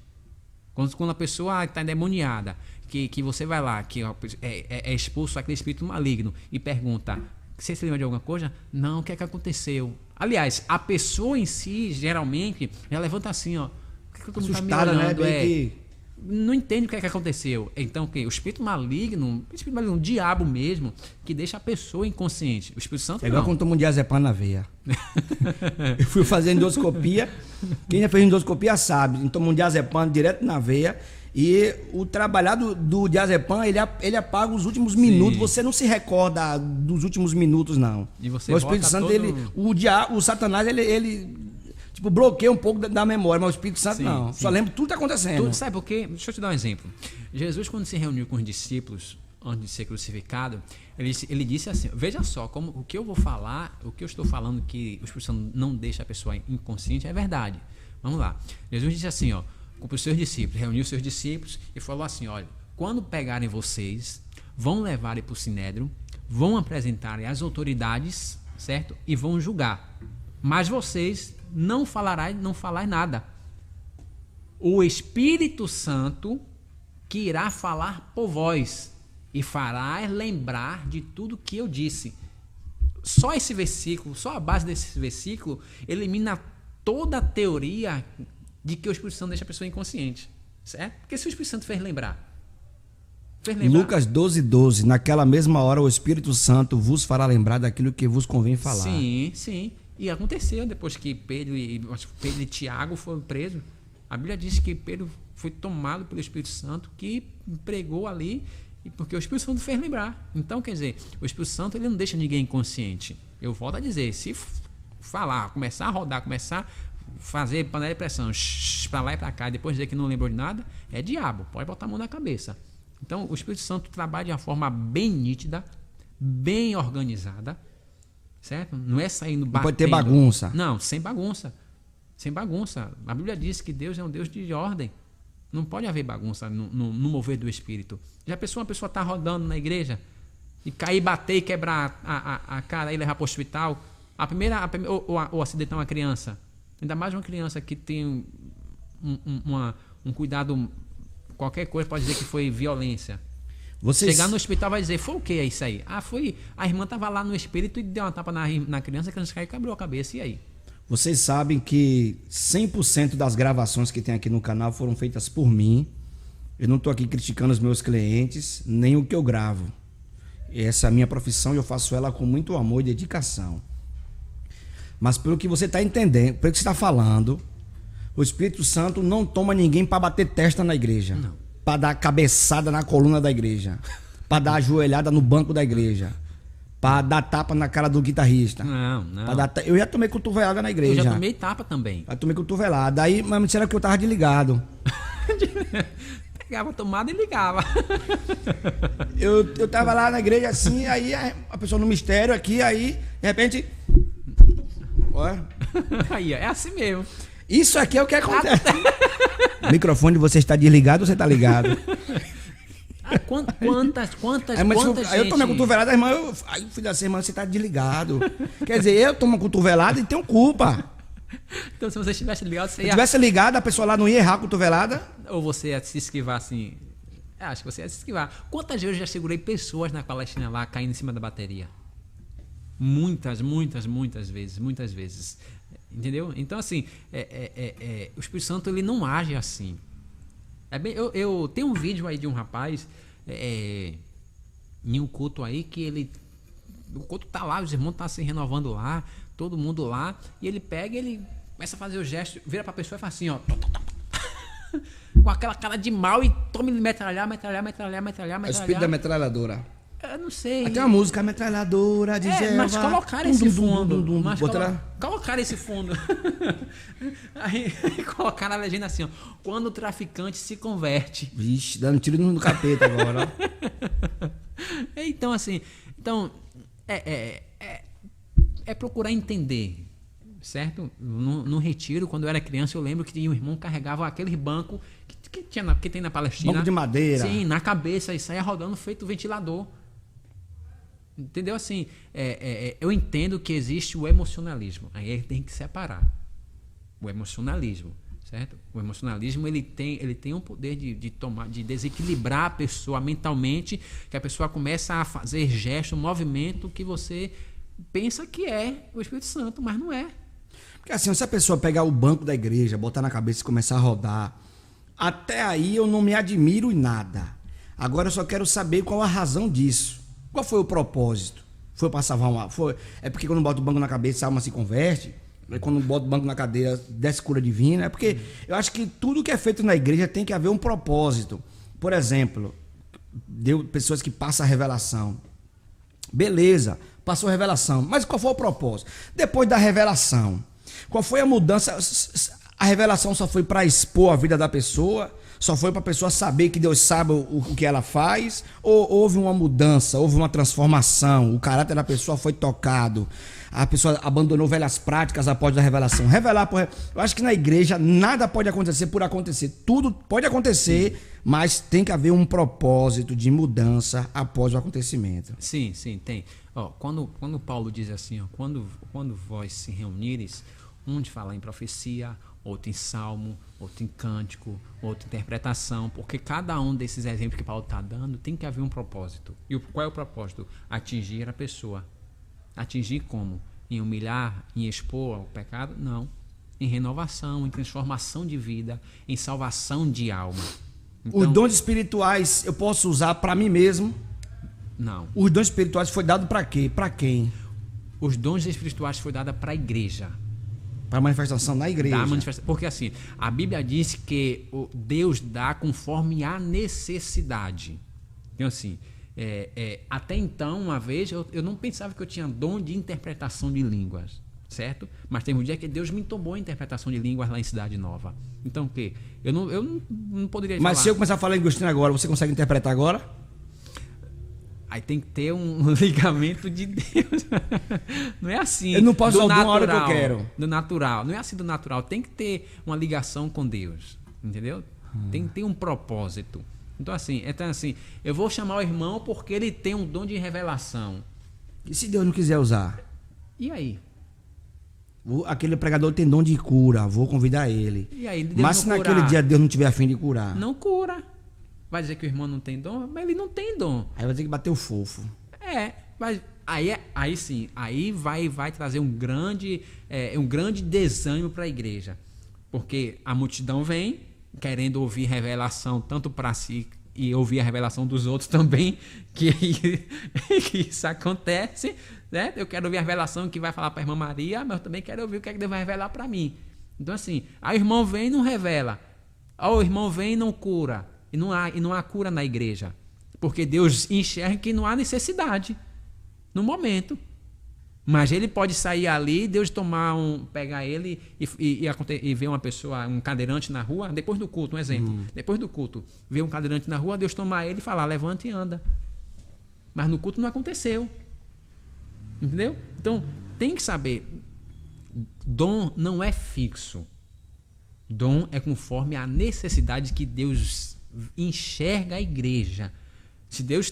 Quando a pessoa está endemoniada, que você vai lá, que é expulso aquele espírito maligno e pergunta, você se lembra de alguma coisa? Não, o que é que aconteceu? Aliás, a pessoa em si, geralmente, ela levanta assim, ó. Por que todo mundo tá me olhando? Não entende o que é que aconteceu. Então, o espírito maligno, o diabo mesmo, que deixa a pessoa inconsciente. O Espírito Santo é igual quando toma um diazepam na veia. Eu fui fazer endoscopia. Quem já fez endoscopia sabe. Toma um diazepam direto na veia. E o trabalhar do diazepam, ele apaga os últimos minutos. Sim. Você não se recorda dos últimos minutos, não. E você o Espírito Santo, o Satanás, ele tipo, bloqueia um pouco da memória, mas o Espírito Santo não. Só lembra tudo que está acontecendo. Sabe por quê? Deixa eu te dar um exemplo. Jesus, quando se reuniu com os discípulos, antes de ser crucificado, ele disse assim, veja só, como o que eu vou falar, o que eu estou falando que o Espírito Santo não deixa a pessoa inconsciente, é verdade. Vamos lá. Jesus disse assim, ó, com os seus discípulos, reuniu os seus discípulos e falou assim, olha, quando pegarem vocês, vão levarem para o Sinédrio, vão apresentarem às autoridades, certo? E vão julgar. Mas vocês não falará nada. O Espírito Santo que irá falar por vós e fará lembrar de tudo que eu disse. Só esse versículo, só a base desse versículo elimina toda a teoria de que o Espírito Santo deixa a pessoa inconsciente, certo? Porque se o Espírito Santo fez lembrar. Lucas 12:12, naquela mesma hora o Espírito Santo vos fará lembrar daquilo que vos convém falar. Sim. E aconteceu depois que Pedro e Tiago foram presos. A Bíblia diz que Pedro foi tomado pelo Espírito Santo, que pregou ali, porque o Espírito Santo fez lembrar. Então, quer dizer, o Espírito Santo ele não deixa ninguém inconsciente. Eu volto a dizer, se falar, começar a rodar, começar a fazer panela de pressão, para lá e para cá, e depois dizer que não lembrou de nada, é diabo, pode botar a mão na cabeça. Então, o Espírito Santo trabalha de uma forma bem nítida, bem organizada, certo? Não é saindo batendo. Não pode ter bagunça. Não, sem bagunça. Sem bagunça. A Bíblia diz que Deus é um Deus de ordem. Não pode haver bagunça no mover do Espírito. Já pensou uma pessoa está rodando na igreja e cair, bater e quebrar a cara e levar para o hospital? Ou acidentar uma criança. Ainda mais uma criança que tem um cuidado, qualquer coisa pode dizer que foi violência. Chegar no hospital vai dizer, foi o que é isso aí? Foi, a irmã estava lá no espírito e deu uma tapa na criança, a criança caiu e quebrou a cabeça, e aí? Vocês sabem que 100% das gravações que tem aqui no canal foram feitas por mim. Eu não estou aqui criticando os meus clientes, nem o que eu gravo. Essa é a minha profissão e eu faço ela com muito amor e dedicação. Mas pelo que você está entendendo, pelo que você está falando, o Espírito Santo não toma ninguém para bater testa na igreja. Não. Para dar cabeçada na coluna da igreja. Para dar ajoelhada no banco da igreja. Para dar tapa na cara do guitarrista. Não. Eu já tomei cotovelada na igreja. Eu já tomei tapa também. Já tomei cotovelada. Aí, mas me disseram que eu tava desligado. Pegava a tomada e ligava. Eu tava lá na igreja assim, aí a pessoa no mistério aqui, aí, de repente... Olha. Aí, é assim mesmo. Isso aqui é o que acontece. O microfone de você está desligado ou você está ligado? Quantas aí eu tomei a cotovelada, irmã, aí eu falei assim, irmã, você está desligado. Quer dizer, eu tomo uma cotovelada e tenho culpa. Então, se você estivesse ligado, você ia... Se tivesse ligado, a pessoa lá não ia errar a cotovelada? Ou você ia se esquivar assim... Acho que você ia se esquivar. Quantas vezes eu já segurei pessoas na Palestina lá, caindo em cima da bateria? Muitas vezes. Entendeu? Então, assim, o Espírito Santo, ele não age assim. Eu tenho um vídeo aí de um rapaz em um culto aí que o culto tá lá, os irmãos estão se renovando lá, todo mundo lá, e ele pega, ele começa a fazer o gesto, vira pra pessoa e faz assim, ó, com aquela cara de mal e toma ele metralhar. É o espírito da metralhadora. Eu não sei. Aí tem uma música, metralhadora de Jeová. Mas colocaram esse fundo. Mas Botaram... colocaram esse fundo. Aí colocaram a legenda assim, ó. Quando o traficante se converte. Vixe, dando tiro no capeta agora, ó. Então, assim... Então, é procurar entender, certo? No retiro, quando eu era criança, eu lembro que tinha um irmão que carregava aquele banco que tem na Palestina. Banco de madeira. Sim, na cabeça, e saia rodando feito ventilador. Entendeu? Assim, eu entendo que existe o emocionalismo. Aí tem que separar o emocionalismo, certo? O emocionalismo ele tem um poder de desequilibrar a pessoa mentalmente, que a pessoa começa a fazer gesto, um movimento que você pensa que é o Espírito Santo, mas não é. Porque assim, se a pessoa pegar o banco da igreja, botar na cabeça e começar a rodar, até aí eu não me admiro em nada. Agora eu só quero saber qual a razão disso. Qual foi o propósito? Foi para salvar uma... É porque quando bota o banco na cabeça, a alma se converte. Quando bota o banco na cadeira, desce cura divina. É porque eu acho que tudo que é feito na igreja tem que haver um propósito. Por exemplo, pessoas que passam a revelação. Beleza, passou a revelação. Mas qual foi o propósito? Depois da revelação, qual foi a mudança? A revelação só foi para expor a vida da pessoa? Só foi para a pessoa saber que Deus sabe o que ela faz? Ou houve uma mudança, houve uma transformação? O caráter da pessoa foi tocado? A pessoa abandonou velhas práticas após a revelação? Eu acho que na igreja nada pode acontecer por acontecer. Tudo pode acontecer, mas tem que haver um propósito de mudança após o acontecimento. Sim, tem. Ó, quando Paulo diz assim, ó, quando vós se reunires, um de falar em profecia, outro em salmo, outro em cântico, outro em interpretação, porque cada um desses exemplos que Paulo está dando tem que haver um propósito. E qual é o propósito? Atingir a pessoa. Atingir como? Em humilhar, em expor o pecado? Não. Em renovação, em transformação de vida, em salvação de alma. Então, os dons espirituais eu posso usar para mim mesmo? Não. Os dons espirituais foi dado para quê? Para quem? Os dons espirituais foi dado para a igreja. Para manifestação na igreja. Porque assim, a Bíblia diz que Deus dá conforme a necessidade. Então assim, até então, uma vez, eu não pensava que eu tinha dom de interpretação de línguas, certo? Mas teve um dia que Deus me tomou a interpretação de línguas lá em Cidade Nova. Então o quê? Eu não poderia falar. Mas se eu começar a falar em Agostinho agora, você consegue interpretar agora? Aí tem que ter um ligamento de Deus. Não é assim. Eu não posso usar na hora que eu quero. Do natural. Não é assim do natural. Tem que ter uma ligação com Deus. Entendeu? Tem que ter um propósito. Então assim, eu vou chamar o irmão porque ele tem um dom de revelação. E se Deus não quiser usar? E aí? Aquele pregador tem dom de cura, vou convidar ele. E aí, mas se naquele dia Deus não tiver a fim de curar? Não cura. Vai dizer que o irmão não tem dom? Mas ele não tem dom. Aí vai ter que bater o fofo. Mas aí sim, aí vai trazer um grande desânimo para a igreja. Porque a multidão vem querendo ouvir revelação tanto para si e ouvir a revelação dos outros também, que isso acontece, né? Eu quero ouvir a revelação que vai falar para a irmã Maria, mas eu também quero ouvir o que é que Deus vai revelar para mim. Então assim, o irmão vem e não revela. O irmão vem e não cura. E não há cura na igreja. Porque Deus enxerga que não há necessidade no momento. Mas ele pode sair ali, Deus pegar ele e ver uma pessoa, um cadeirante na rua, depois do culto, um exemplo. Depois do culto, ver um cadeirante na rua, Deus tomar ele e falar, levanta e anda. Mas no culto não aconteceu. Entendeu? Então, tem que saber, dom não é fixo. Dom é conforme a necessidade que Deus enxerga a igreja. Se Deus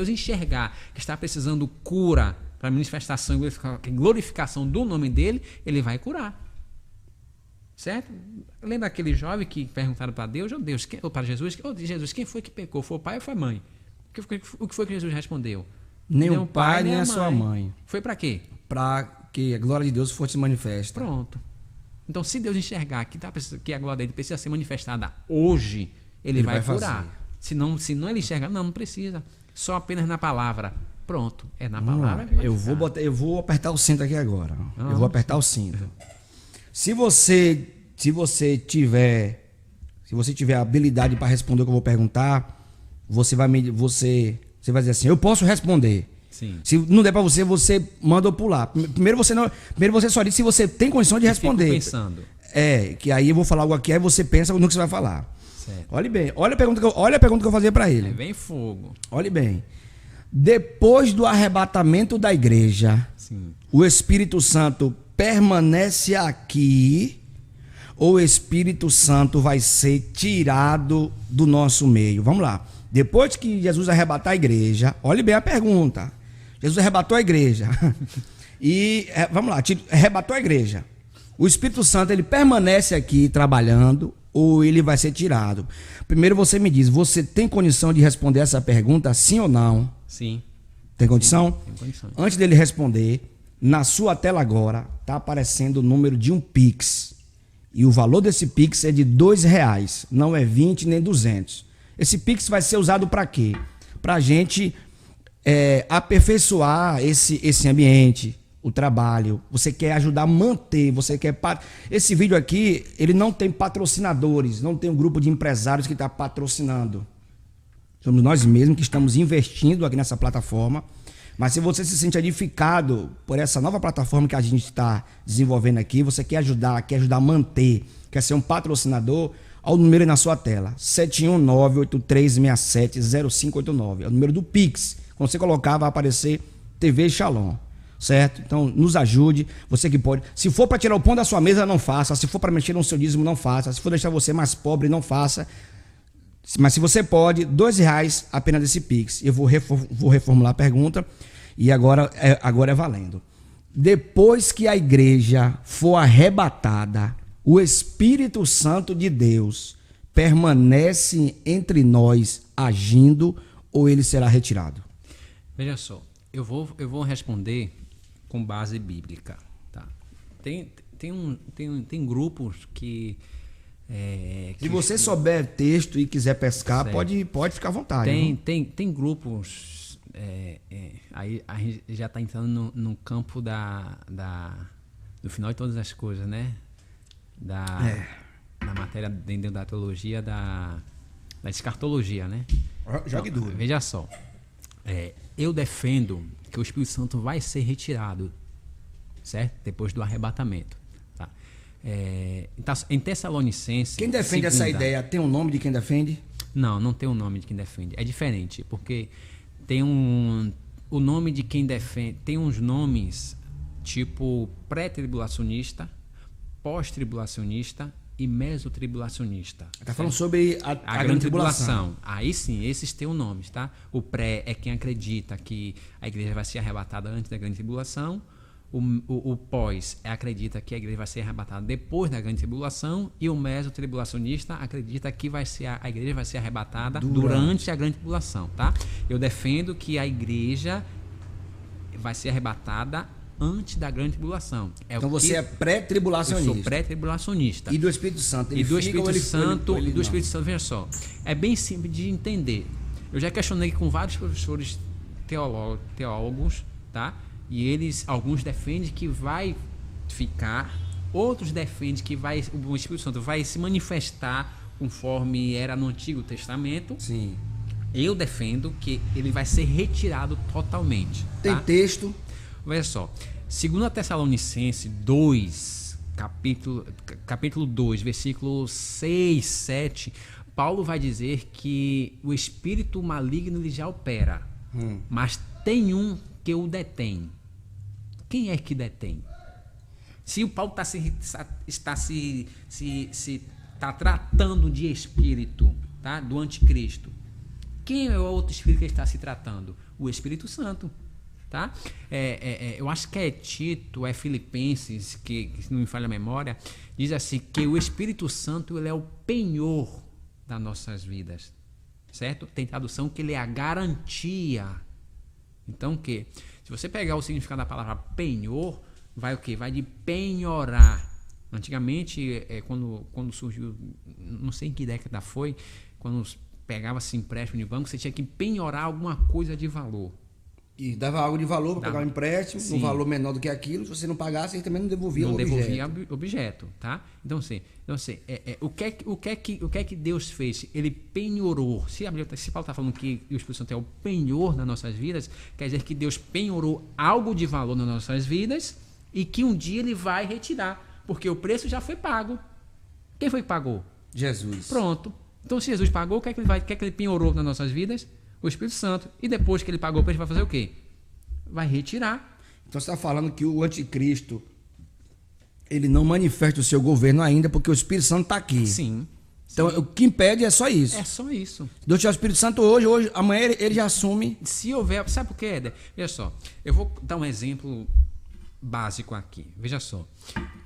enxergar que está precisando cura para manifestação e glorificação do nome dele, ele vai curar. Certo? Lembra aquele jovem que perguntaram para Deus, ou para Jesus, Jesus, quem foi que pecou? Foi o pai ou foi a mãe? O que foi que Jesus respondeu? Nem o pai, nem a sua mãe. Foi para quê? Para que a glória de Deus fosse manifesta. Pronto. Então, se Deus enxergar que a glória dele precisa ser manifestada hoje, ele vai curar. Se não ele enxergar, não precisa. Só apenas na palavra. Pronto, é na palavra. Eu vou apertar o cinto aqui agora. Eu vou apertar o cinto. Se você tiver a habilidade para responder o que eu vou perguntar, você Você vai dizer assim, eu posso responder. Sim. Se não der para você, você manda eu pular. Primeiro você só diz se você tem condição de responder. Fico pensando. Que aí eu vou falar algo aqui, aí você pensa no que você vai falar. Certo. Olhe bem, olha a pergunta que eu fazia para ele. Vem fogo. Olhe bem. Depois do arrebatamento da igreja, Sim. o Espírito Santo permanece aqui ou o Espírito Santo vai ser tirado do nosso meio? Vamos lá. Depois que Jesus arrebatar a igreja, olhe bem a pergunta. Jesus arrebatou a igreja. Vamos lá, arrebatou a igreja. O Espírito Santo, ele permanece aqui trabalhando ou ele vai ser tirado? Primeiro você me diz, você tem condição de responder essa pergunta, sim ou não? Sim. Tem condição? Sim, tem condição. Antes dele responder, na sua tela agora está aparecendo o número de um Pix. E o valor desse Pix é de R$2, não é 20 nem 200. Esse Pix vai ser usado para quê? Para a gente aperfeiçoar esse ambiente, o trabalho. Você quer ajudar a manter, você quer... Esse vídeo aqui, ele não tem patrocinadores, não tem um grupo de empresários que está patrocinando. Somos nós mesmos que estamos investindo aqui nessa plataforma. Mas se você se sente edificado por essa nova plataforma que a gente está desenvolvendo aqui, você quer ajudar a manter, quer ser um patrocinador, olha o número aí na sua tela, 719-8367-0589. É o número do Pix. Quando você colocar, vai aparecer TV Shalom. Certo? Então, nos ajude. Você que pode. Se for para tirar o pão da sua mesa, não faça. Se for para mexer no seu dízimo, não faça. Se for deixar você mais pobre, não faça. Mas se você pode, R$2 apenas desse Pix. Eu vou reformular a pergunta e agora é valendo. Depois que a igreja for arrebatada, o Espírito Santo de Deus permanece entre nós agindo ou ele será retirado? Veja só, eu vou responder com base bíblica. Tá? Tem grupos que... Se você souber texto e quiser pescar, pode ficar à vontade. Tem grupos, aí a gente já está entrando no campo do final de todas as coisas, né? Da matéria dentro da teologia, da escatologia, né? Jogue duro. Veja só, eu defendo que o Espírito Santo vai ser retirado, certo? Depois do arrebatamento. Tá? Em Tessalonicenses... Quem defende essa ideia tem um nome de quem defende? Não tem um nome de quem defende. É diferente, porque tem o nome de quem defende... Tem uns nomes tipo pré-tribulacionista, pós-tribulacionista e mesotribulacionista. Está falando sobre a grande tribulação. Aí sim, esses têm nomes, tá? O pré é quem acredita que a igreja vai ser arrebatada antes da grande tribulação. O pós acredita que a igreja vai ser arrebatada depois da grande tribulação, e o mesotribulacionista acredita que a igreja vai ser arrebatada durante a grande tribulação, tá? Eu defendo que a igreja vai ser arrebatada antes da grande tribulação. Então você é pré-tribulacionista. Eu sou pré-tribulacionista. E do Espírito Santo? E do Espírito Santo, veja só, é bem simples de entender. Eu já questionei com vários professores teólogos, tá? E alguns defendem que vai ficar, outros defendem que o Espírito Santo vai se manifestar conforme era no Antigo Testamento. Sim. Eu defendo que ele vai ser retirado totalmente. Tem texto? Veja só, 2 Tessalonicenses 2, capítulo 2, versículo 6, 7, Paulo vai dizer que o espírito maligno ele já opera, mas tem um que o detém. Quem é que detém? Se o Paulo está tratando de espírito, tá? Do anticristo, quem é o outro espírito que está se tratando? O Espírito Santo. Tá? Eu acho que é Tito, é Filipenses, que se não me falha a memória, diz assim que o Espírito Santo ele é o penhor das nossas vidas, certo? Tem tradução que ele é a garantia. Então o que? Se você pegar o significado da palavra penhor, vai o quê? Vai de penhorar. Antigamente, quando surgiu, não sei em que década foi, quando pegava-se empréstimo de banco, você tinha que penhorar alguma coisa de valor. E dava algo de valor para Dava. pagar um empréstimo, Sim. um valor menor do que aquilo. Se você não pagasse, ele também não devolvia Não o objeto. devolvia objeto, tá? Então, assim, o que é que Deus fez? Ele penhorou. Se Paulo está falando que o Espírito Santo é o penhor nas nossas vidas, quer dizer que Deus penhorou algo de valor nas nossas vidas e que um dia ele vai retirar, porque o preço já foi pago. Quem foi que pagou? Jesus. Pronto. Então, se Jesus pagou, o que é que ele penhorou nas nossas vidas? O Espírito Santo. E depois que ele pagou o preço, vai fazer o quê? Vai retirar. Então você está falando que o anticristo, ele não manifesta o seu governo ainda, porque o Espírito Santo está aqui. Sim. Então o que impede é só isso. É só isso. Deus tiver o Espírito Santo hoje, amanhã ele já assume. Se houver. Sabe por quê, Éder? Veja só. Eu vou dar um exemplo básico aqui. Veja só.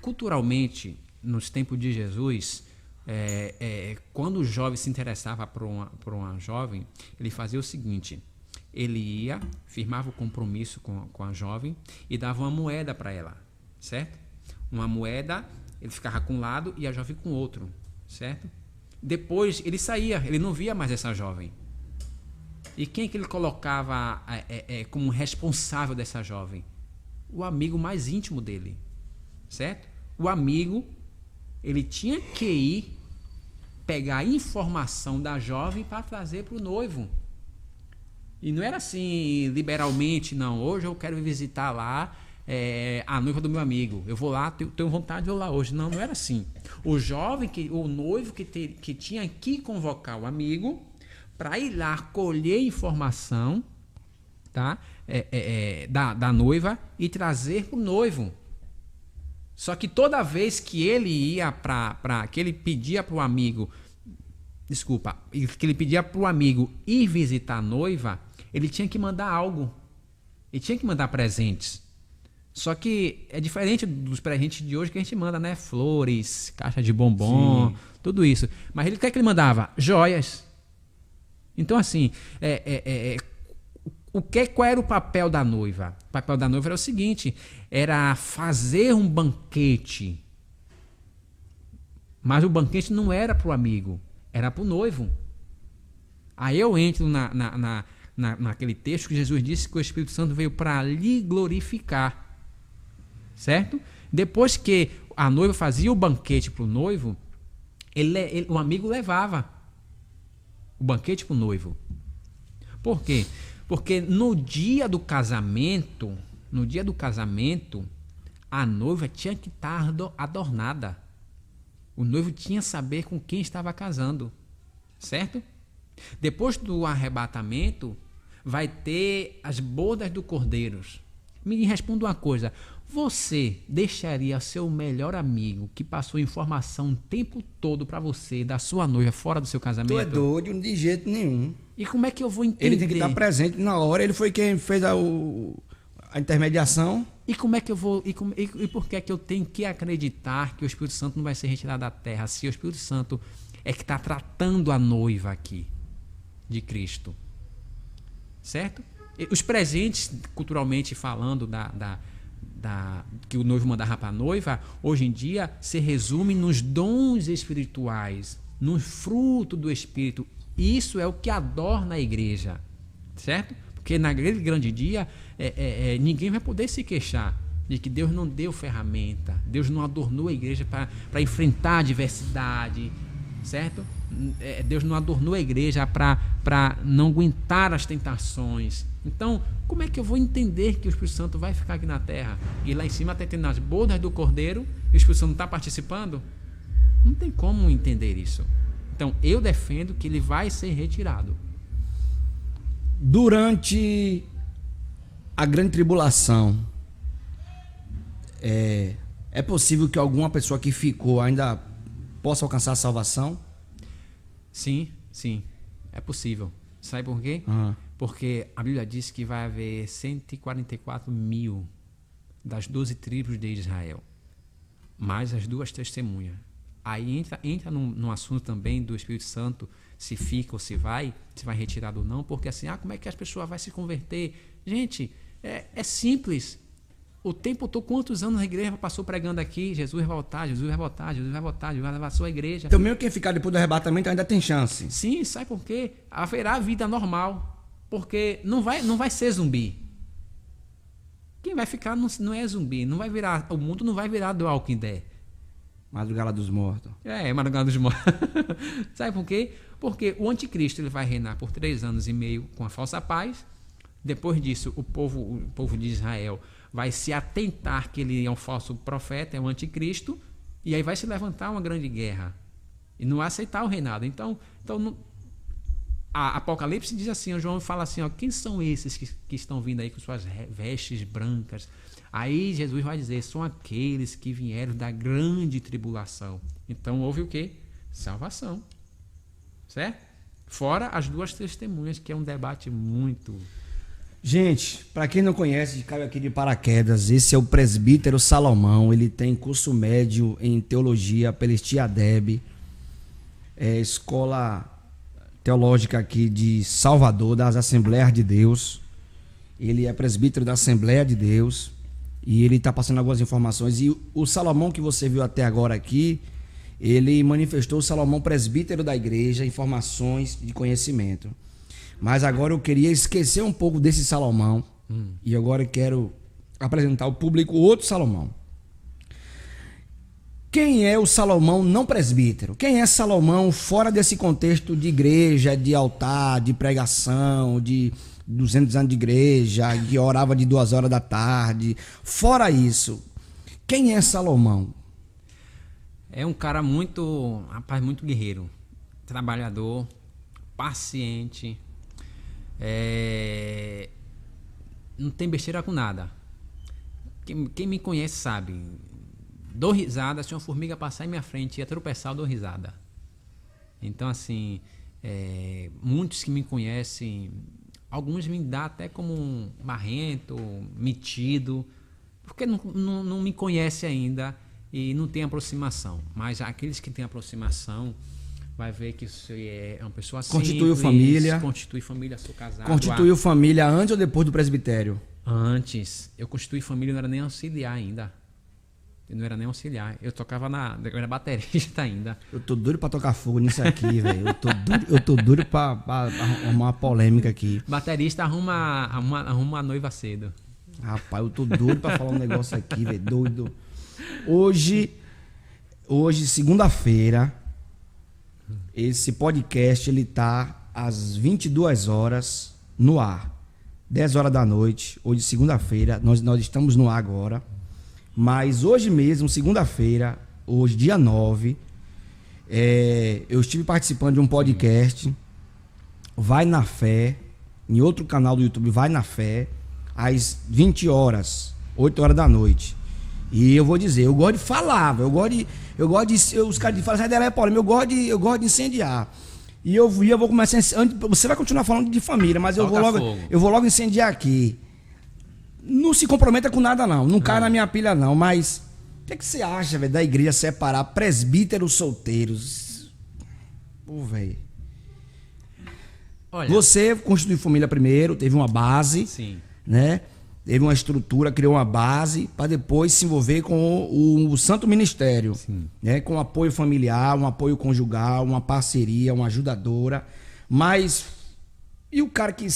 Culturalmente, nos tempos de Jesus, quando o jovem se interessava por uma jovem, ele fazia o seguinte: ele ia, firmava o compromisso com a jovem e dava uma moeda para ela, certo? Uma moeda, ele ficava com um lado e a jovem com o outro, certo? Depois ele saía, ele não via mais essa jovem. E quem que ele colocava como responsável dessa jovem? O amigo mais íntimo dele, certo? O amigo, ele tinha que ir pegar a informação da jovem para trazer para o noivo. E não era assim liberalmente, não. Hoje eu quero visitar lá a noiva do meu amigo. Eu vou lá, tenho vontade de ir lá hoje. Não, não era assim. O noivo que tinha que convocar o amigo para ir lá colher informação, tá? Da noiva e trazer para o noivo. Só que toda vez que ele ia que ele pedia para o amigo, que ele pedia para o amigo ir visitar a noiva, ele tinha que mandar algo. Ele tinha que mandar presentes. Só que é diferente dos presentes de hoje que a gente manda, né? Flores, caixa de bombom, sim, tudo isso. Mas o que é que ele mandava? Joias. Então, assim, qual era o papel da noiva? O papel da noiva era o seguinte: era fazer um banquete. Mas o banquete não era para o amigo, era para o noivo. Aí eu entro naquele texto que Jesus disse que o Espírito Santo veio para lhe glorificar. Certo? Depois que a noiva fazia o banquete para o noivo, o amigo levava o banquete para o noivo. Por quê? Porque no dia do casamento, a noiva tinha que estar adornada. O noivo tinha que saber com quem estava casando. Certo? Depois do arrebatamento, vai ter as bodas do cordeiro. Me responda uma coisa: você deixaria seu melhor amigo que passou informação o tempo todo para você da sua noiva fora do seu casamento? Tu é doido, de jeito nenhum. E como é que eu vou entender? Ele tem que estar presente na hora. Ele foi quem fez a intermediação. E como é que eu vou? E por que é que eu tenho que acreditar que o Espírito Santo não vai ser retirado da terra se o Espírito Santo é que está tratando a noiva aqui de Cristo? Certo? Os presentes, culturalmente falando, que o noivo mandava para a noiva, hoje em dia se resume nos dons espirituais, no fruto do Espírito. Isso é o que adorna a igreja, certo? Porque naquele grande dia ninguém vai poder se queixar de que Deus não deu ferramenta, Deus não adornou a igreja para enfrentar a adversidade, certo? Deus não adornou a igreja para não aguentar as tentações. Então, como é que eu vou entender que o Espírito Santo vai ficar aqui na terra e lá em cima está tendo as bodas do Cordeiro e o Espírito Santo não está participando? Não tem como entender isso. Então, eu defendo que ele vai ser retirado. Durante a grande tribulação, é possível que alguma pessoa que ficou ainda possa alcançar a salvação? Sim, é possível. Sabe por quê? Uhum. Porque a Bíblia diz que vai haver 144 mil das 12 tribos de Israel, mais as 2 testemunhas. Aí entra num assunto também do Espírito Santo, se fica ou se vai retirado ou não, porque assim, como é que as pessoas vão se converter? Gente, é simples. O tempo todo, quantos anos a igreja passou pregando aqui? Jesus vai voltar, Jesus vai voltar, Jesus vai voltar, Jesus vai levar a sua igreja. Então mesmo quem ficar depois do arrebatamento ainda tem chance. Sim, sabe por quê? Haverá vida normal, porque não vai ser zumbi. Quem vai ficar não é zumbi, não vai virar, o mundo não vai virar do Walking Dead. Madrugada dos Mortos. Madrugada dos Mortos. Sabe por quê? Porque o anticristo ele vai reinar por 3 anos e meio com a falsa paz. Depois disso, o povo de Israel vai se atentar que ele é um falso profeta, é um anticristo, e aí vai se levantar uma grande guerra e não aceitar o reinado. Então a Apocalipse diz assim, o João fala assim, ó, quem são esses que estão vindo aí com suas vestes brancas? Aí Jesus vai dizer, são aqueles que vieram da grande tribulação. Então houve o quê? Salvação. Certo? Fora as 2 testemunhas, que é um debate muito... Gente, para quem não conhece, caiu aqui de paraquedas, esse é o presbítero Salomão, ele tem curso médio em teologia pela Estiadeb, escola teológica aqui de Salvador, das Assembleias de Deus. Ele é presbítero da Assembleia de Deus e ele está passando algumas informações. E o Salomão que você viu até agora aqui, ele manifestou o Salomão presbítero da igreja, informações de conhecimento. Mas agora eu queria esquecer um pouco desse Salomão e agora eu quero apresentar ao público outro Salomão. Quem é o Salomão não presbítero? Quem é Salomão fora desse contexto de igreja, de altar, de pregação, de 200 anos de igreja, que orava de 2 horas da tarde? Fora isso, quem é Salomão? É um cara muito guerreiro, trabalhador, paciente, não tem besteira com nada. Quem me conhece sabe, dou risada, se uma formiga passar em minha frente e ia tropeçar, eu dou risada. Então assim, muitos que me conhecem, alguns me dão até como um marrento, metido, porque não me conhecem ainda e não tem aproximação. Mas aqueles que têm aproximação vai ver que isso é uma pessoa simples. Constituiu família. Constitui família, sou casado. Constituiu família antes ou depois do presbitério? Antes. Eu constituí família, não era nem auxiliar ainda. Eu não era nem auxiliar. Eu tocava eu era baterista ainda. Eu tô duro pra tocar fogo nisso aqui, velho. Eu tô duro pra arrumar uma polêmica aqui. Baterista arruma a noiva cedo. Rapaz, eu tô doido pra falar um negócio aqui, velho. Doido. Hoje, segunda-feira, esse podcast ele tá às 22 horas no ar. 10 horas da noite, hoje segunda-feira, nós estamos no ar agora. Mas hoje mesmo, segunda-feira, hoje dia 9, eu estive participando de um podcast, Vai na Fé, em outro canal do YouTube, Vai na Fé, às 20 horas, 8 horas da noite. E eu vou dizer, eu gosto de falar, eu gosto de os caras de falar, sai dela é polêmica, eu gosto de incendiar. E eu vou começar, você vai continuar falando de família, mas eu vou logo incendiar aqui. Não se comprometa com nada não cai na minha pilha não, mas o que você acha, velho, da igreja separar presbíteros solteiros? Pô, velho. Você constituiu família primeiro, teve uma base, sim, né? Teve uma estrutura, criou uma base para depois se envolver com o Santo Ministério, né? Com apoio familiar, um apoio conjugal, uma parceria, uma ajudadora. Mas e o cara que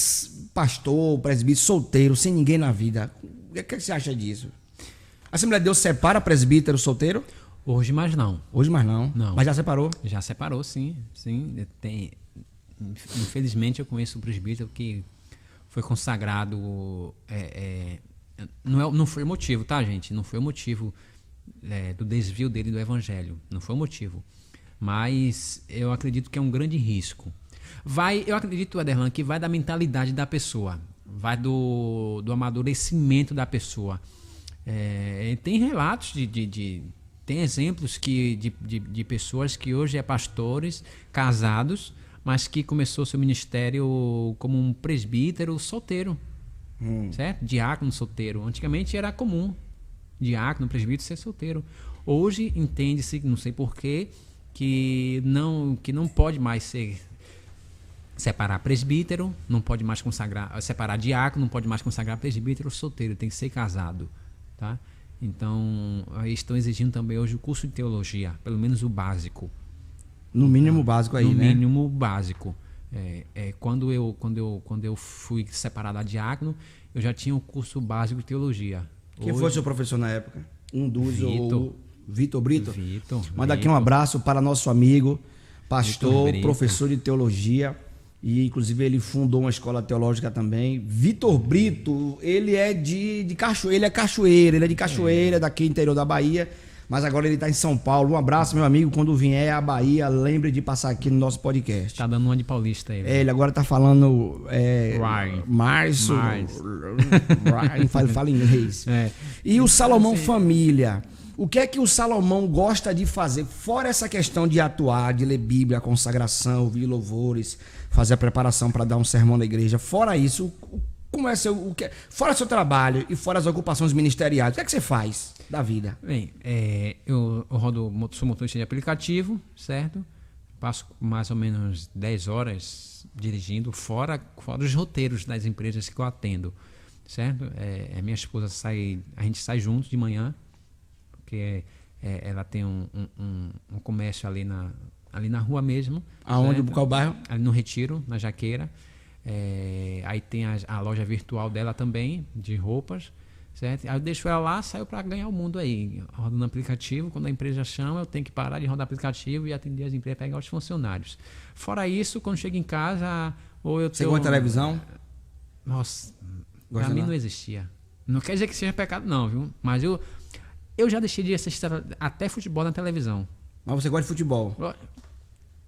pastor, presbítero, solteiro, sem ninguém na vida? O que você acha disso? A Assembleia de Deus separa presbítero solteiro? Hoje mais não. Hoje mais não? Não. Mas já separou? Já separou, sim. Infelizmente eu conheço um presbítero que foi consagrado, não foi o motivo, tá, gente? Não foi o motivo do desvio dele do evangelho, não foi o motivo. Mas eu acredito que é um grande risco. Eu acredito, Ederlan, que vai da mentalidade da pessoa, vai do amadurecimento da pessoa. Tem relatos tem exemplos de pessoas que hoje pastores, casados, mas que começou seu ministério como um presbítero solteiro, certo? Diácono solteiro. Antigamente era comum diácono, presbítero ser solteiro. Hoje entende-se, não sei porquê, que não pode mais separar presbítero, não pode mais separar diácono, não pode mais consagrar presbítero solteiro, tem que ser casado, tá? Então, estão exigindo também hoje o curso de teologia, pelo menos o básico. No mínimo básico aí, né? No mínimo básico. Quando eu fui separado a diácono, eu já tinha um curso básico de teologia. Quem foi seu professor na época? Um dos ou Vitor Brito? Vitor. Manda aqui um abraço para nosso amigo, pastor, Brito. professor de teologia, e inclusive ele fundou uma escola teológica também. Vitor Brito, ele é de Cachoeira, ele é cachoeira, ele é de Cachoeira, daqui interior da Bahia, mas agora ele está em São Paulo. Um abraço, meu amigo, quando vier à Bahia, lembre de passar aqui no nosso podcast. Tá dando uma de paulista aí. Ele agora tá falando Março, fala inglês. E o Salomão Família, o que é que o Salomão gosta de fazer, fora essa questão de atuar, de ler Bíblia, consagração, ouvir louvores, fazer a preparação para dar um sermão na igreja, fora isso, como é fora seu trabalho e fora as ocupações ministeriais, o que é que você faz da vida? Bem, eu sou motorista de aplicativo, certo? Passo mais ou menos 10 horas dirigindo, fora os roteiros das empresas que eu atendo, certo? Minha esposa a gente sai juntos de manhã, porque ela tem um comércio ali na rua mesmo. Aonde? Certo? Qual bairro? Ali no Retiro, na Jaqueira. Aí tem a loja virtual dela também, de roupas, certo? Aí eu deixo ela lá, saio para ganhar o mundo aí, rodando aplicativo. Quando a empresa chama, eu tenho que parar de rodar aplicativo e atender as empresas, pegar os funcionários. Fora isso, quando chego em casa, ou eu Você gosta de televisão? Nossa, para mim não existia. Não quer dizer que seja pecado não, viu? Mas eu já deixei de assistir até futebol na televisão. Mas você gosta de futebol?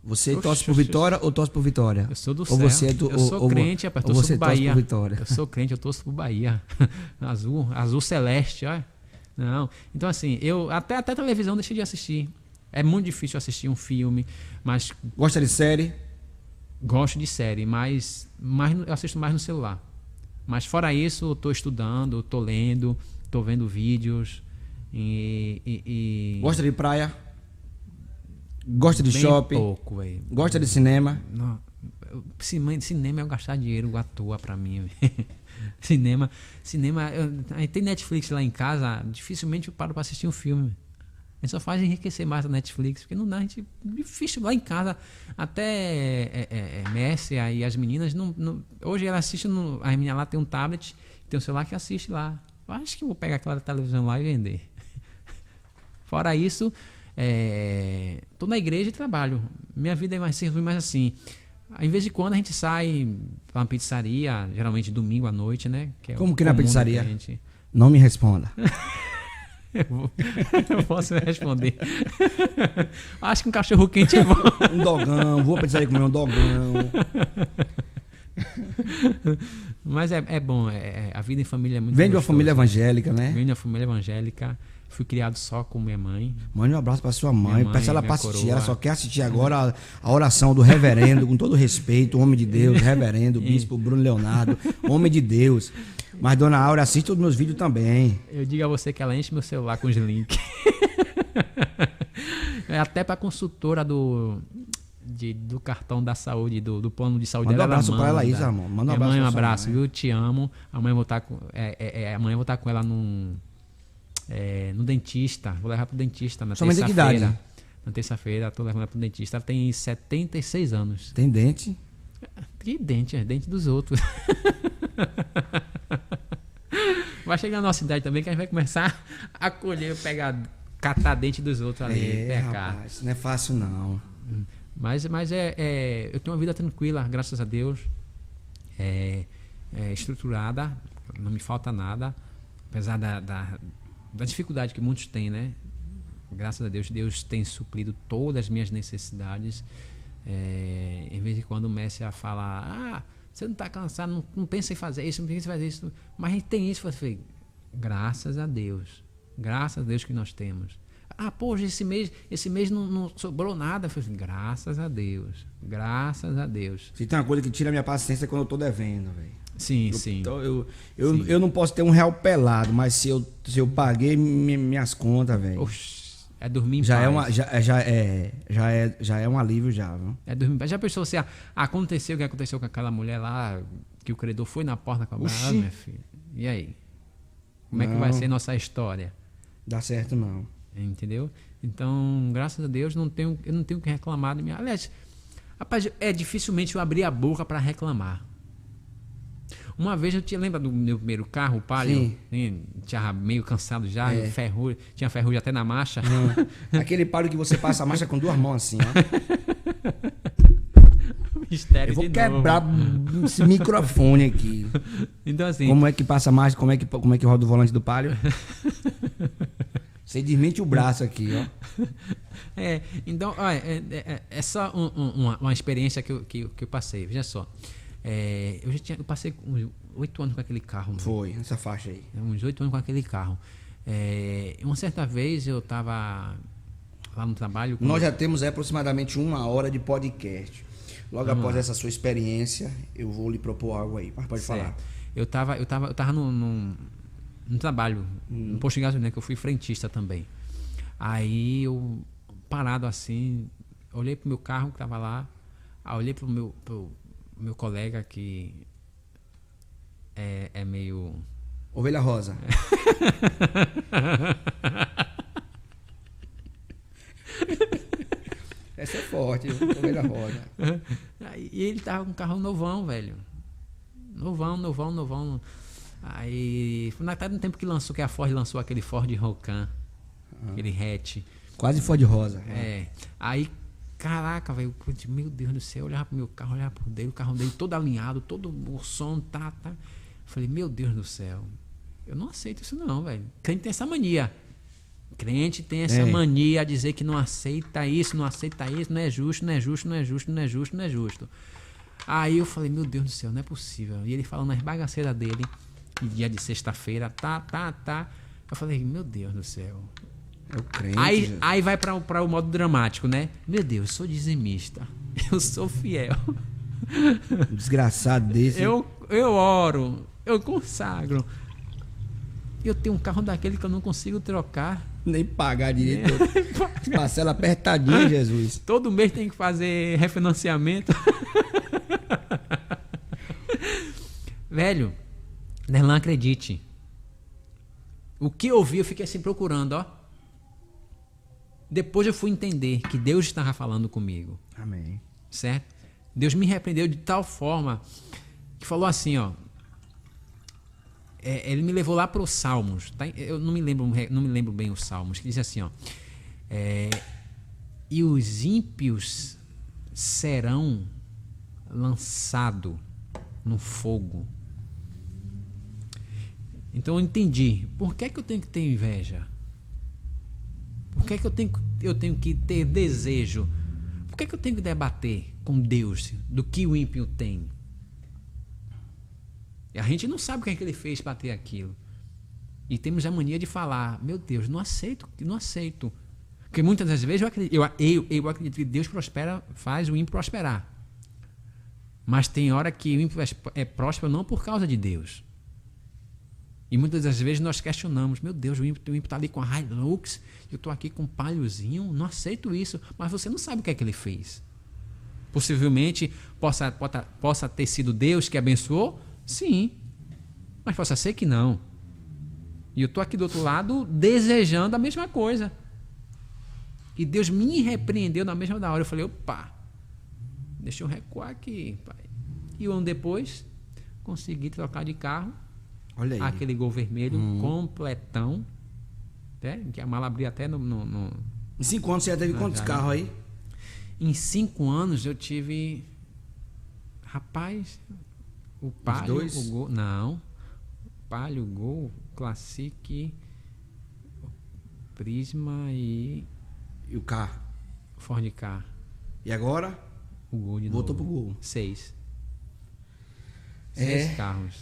Você torce por Vitória ou torce por Vitória? Eu sou do ou você céu. Eu sou crente, rapaz. Eu torço por Bahia. Eu sou crente, eu torço por Bahia. Azul celeste, olha. Não. Então, assim, eu até televisão deixei de assistir. É muito difícil assistir um filme, mas... Gosta de série? Gosto de série, mas eu assisto mais no celular. Mas fora isso, eu tô estudando, tô lendo, tô vendo vídeos e... Gosta de praia? Gosta de bem shopping? Pouco, véio. Gosta de cinema? Não, cinema é eu gastar dinheiro à toa pra mim. Cinema, tem Netflix lá em casa, dificilmente eu paro pra assistir um filme. A gente só faz enriquecer mais a Netflix, porque não dá, difícil lá em casa, até Mércia e as meninas, hoje ela assiste, a menina lá tem um tablet, tem um celular que assiste lá. Eu acho que eu vou pegar aquela televisão lá e vender. Fora isso, tô na igreja e trabalho. Minha vida é mais assim. Em vez de quando a gente sai pra uma pizzaria, geralmente domingo à noite, né? Como que na pizzaria? Não me responda. Eu posso responder. Acho que um cachorro quente é bom. Um dogão, vou pra pizzaria comer um dogão. Mas é bom, a vida em família é muito Vem de uma família evangélica, né? Vem de uma família evangélica. Fui criado só com minha mãe. Mande um abraço pra sua mãe. Peça ela pra assistir. Ela só quer assistir agora a oração do reverendo, com todo respeito, homem de Deus, reverendo, bispo Bruno Leonardo, homem de Deus. Mas dona Áurea assiste os meus vídeos também. Eu digo a você que ela enche meu celular com os links. Até pra consultora do cartão da saúde, do plano de saúde dela. Manda um abraço pra ela, Isa, irmão. Manda um abraço. Mãe, um abraço, viu? Te amo. Amanhã eu vou estar com ela no dentista. Vou levar pro dentista na terça-feira. Na terça-feira, tô levando ela pro dentista. Ela tem 76 anos. Tem dente? Que dente? É dente dos outros. Vai chegar na nossa idade também que a gente vai começar a colher, catar dente dos outros ali. Rapaz, não é fácil não. Mas eu tenho uma vida tranquila, graças a Deus. Estruturada, não me falta nada. Apesar da dificuldade que muitos têm, né? Graças a Deus, Deus tem suprido todas as minhas necessidades. Em vez de quando o Messi fala, você não está cansado, não pensa em fazer isso, não pensa em fazer isso. Mas a gente tem isso. Eu falei, graças a Deus que nós temos. Poxa, esse mês não sobrou nada. Eu falei, graças a Deus. Se tem uma coisa que tira a minha paciência é quando eu tô devendo, velho. Sim. Então, eu não posso ter um R$ pelado, mas se eu paguei minhas contas, velho. É dormir em paz. Já é um alívio já, viu? É dormir em paz. Já pensou se aconteceu o que aconteceu com aquela mulher lá, que o credor foi na porta cobrar, minha filha? E aí? Como é que vai ser nossa história? Dá certo não. Entendeu? Então, graças a Deus, eu não tenho o que reclamar de mim. Aliás, rapaz, dificilmente eu abrir a boca para reclamar. Uma vez lembra do meu primeiro carro, o Palio? Sim. Tinha meio cansado já, tinha ferrugem até na marcha. Aquele Palio que você passa a marcha com 2 mãos assim, ó. Mistério. Eu vou quebrar esse microfone aqui. Então assim... Como é que passa a marcha, como é que roda o volante do Palio? Você desmente o braço aqui, ó. Então, olha, é só uma experiência que eu passei. Veja só. Eu passei uns 8 anos com aquele carro. Mano. Foi, essa faixa aí. Uns 8 anos com aquele carro. Uma certa vez eu estava lá no trabalho... Nós já temos aproximadamente 1 hora de podcast. Logo após essa sua experiência, eu vou lhe propor algo aí. Mas pode falar. Eu tava no trabalho, no posto de gasolina, que eu fui frentista também. Aí eu, parado assim, olhei pro meu carro que tava lá, olhei pro meu colega que é meio... Ovelha rosa. Essa é forte, ovelha rosa. E ele tava com um carro novão, velho. Novão. Aí, no tempo que a Ford lançou aquele Ford Rocan, aquele hatch. Quase Ford rosa. Aí, caraca, velho, meu Deus do céu, eu olhava pro meu carro, olhava pro dele, o carro dele todo alinhado, todo o som, tá. Falei, meu Deus do céu, eu não aceito isso não, velho. Crente tem essa mania. Crente tem essa mania a dizer que não aceita isso, não é justo. Aí eu falei, meu Deus do céu, não é possível. E ele falando nas bagaceiras dele, dia de sexta-feira, tá. Eu falei, meu Deus do céu. É o crente. Aí vai para o modo dramático, né? Meu Deus, eu sou dizimista. Eu sou fiel. Um desgraçado desse. Eu oro, eu consagro. Eu tenho um carro daquele que eu não consigo trocar. Nem pagar direito. Parcela apertadinha, Jesus. Todo mês tem que fazer refinanciamento. Velho, Derlan, acredite. O que eu vi, eu fiquei assim procurando, ó. Depois eu fui entender que Deus estava falando comigo. Amém. Certo? Deus me repreendeu de tal forma que falou assim, ó. Ele me levou lá para os Salmos, tá? Eu não me lembro bem os Salmos, que diz assim, ó, e os ímpios serão lançados no fogo. Então eu entendi, por que eu tenho que ter inveja? Por que eu tenho que ter desejo? Por que eu tenho que debater com Deus do que o ímpio tem? A gente não sabe o que é que ele fez para ter aquilo. E temos a mania de falar, meu Deus, não aceito. Porque muitas das vezes eu acredito que Deus faz o ímpio prosperar. Mas tem hora que o ímpio é próspero não por causa de Deus. E muitas das vezes nós questionamos, meu Deus, o ímpio está ali com a Hilux, eu estou aqui com um paliozinho, não aceito isso. Mas você não sabe o que é que ele fez. Possivelmente possa ter sido Deus que abençoou, sim, mas possa ser que não. E eu estou aqui do outro lado desejando a mesma coisa. E Deus me repreendeu na mesma hora. Eu falei, opa, deixa eu recuar aqui, pai. E um ano depois, consegui trocar de carro. Olha aí. Aquele Gol vermelho completão. Que a mala abria até no... Em 5 anos você já teve quantos carros aí? Em 5 anos eu tive... Rapaz... O Palio, o Gol... Não. Palio, Gol, Classic, Prisma e o carro? Ford Ka. E agora? O Gol de Voltou novo. pro Gol. 6. 6 carros.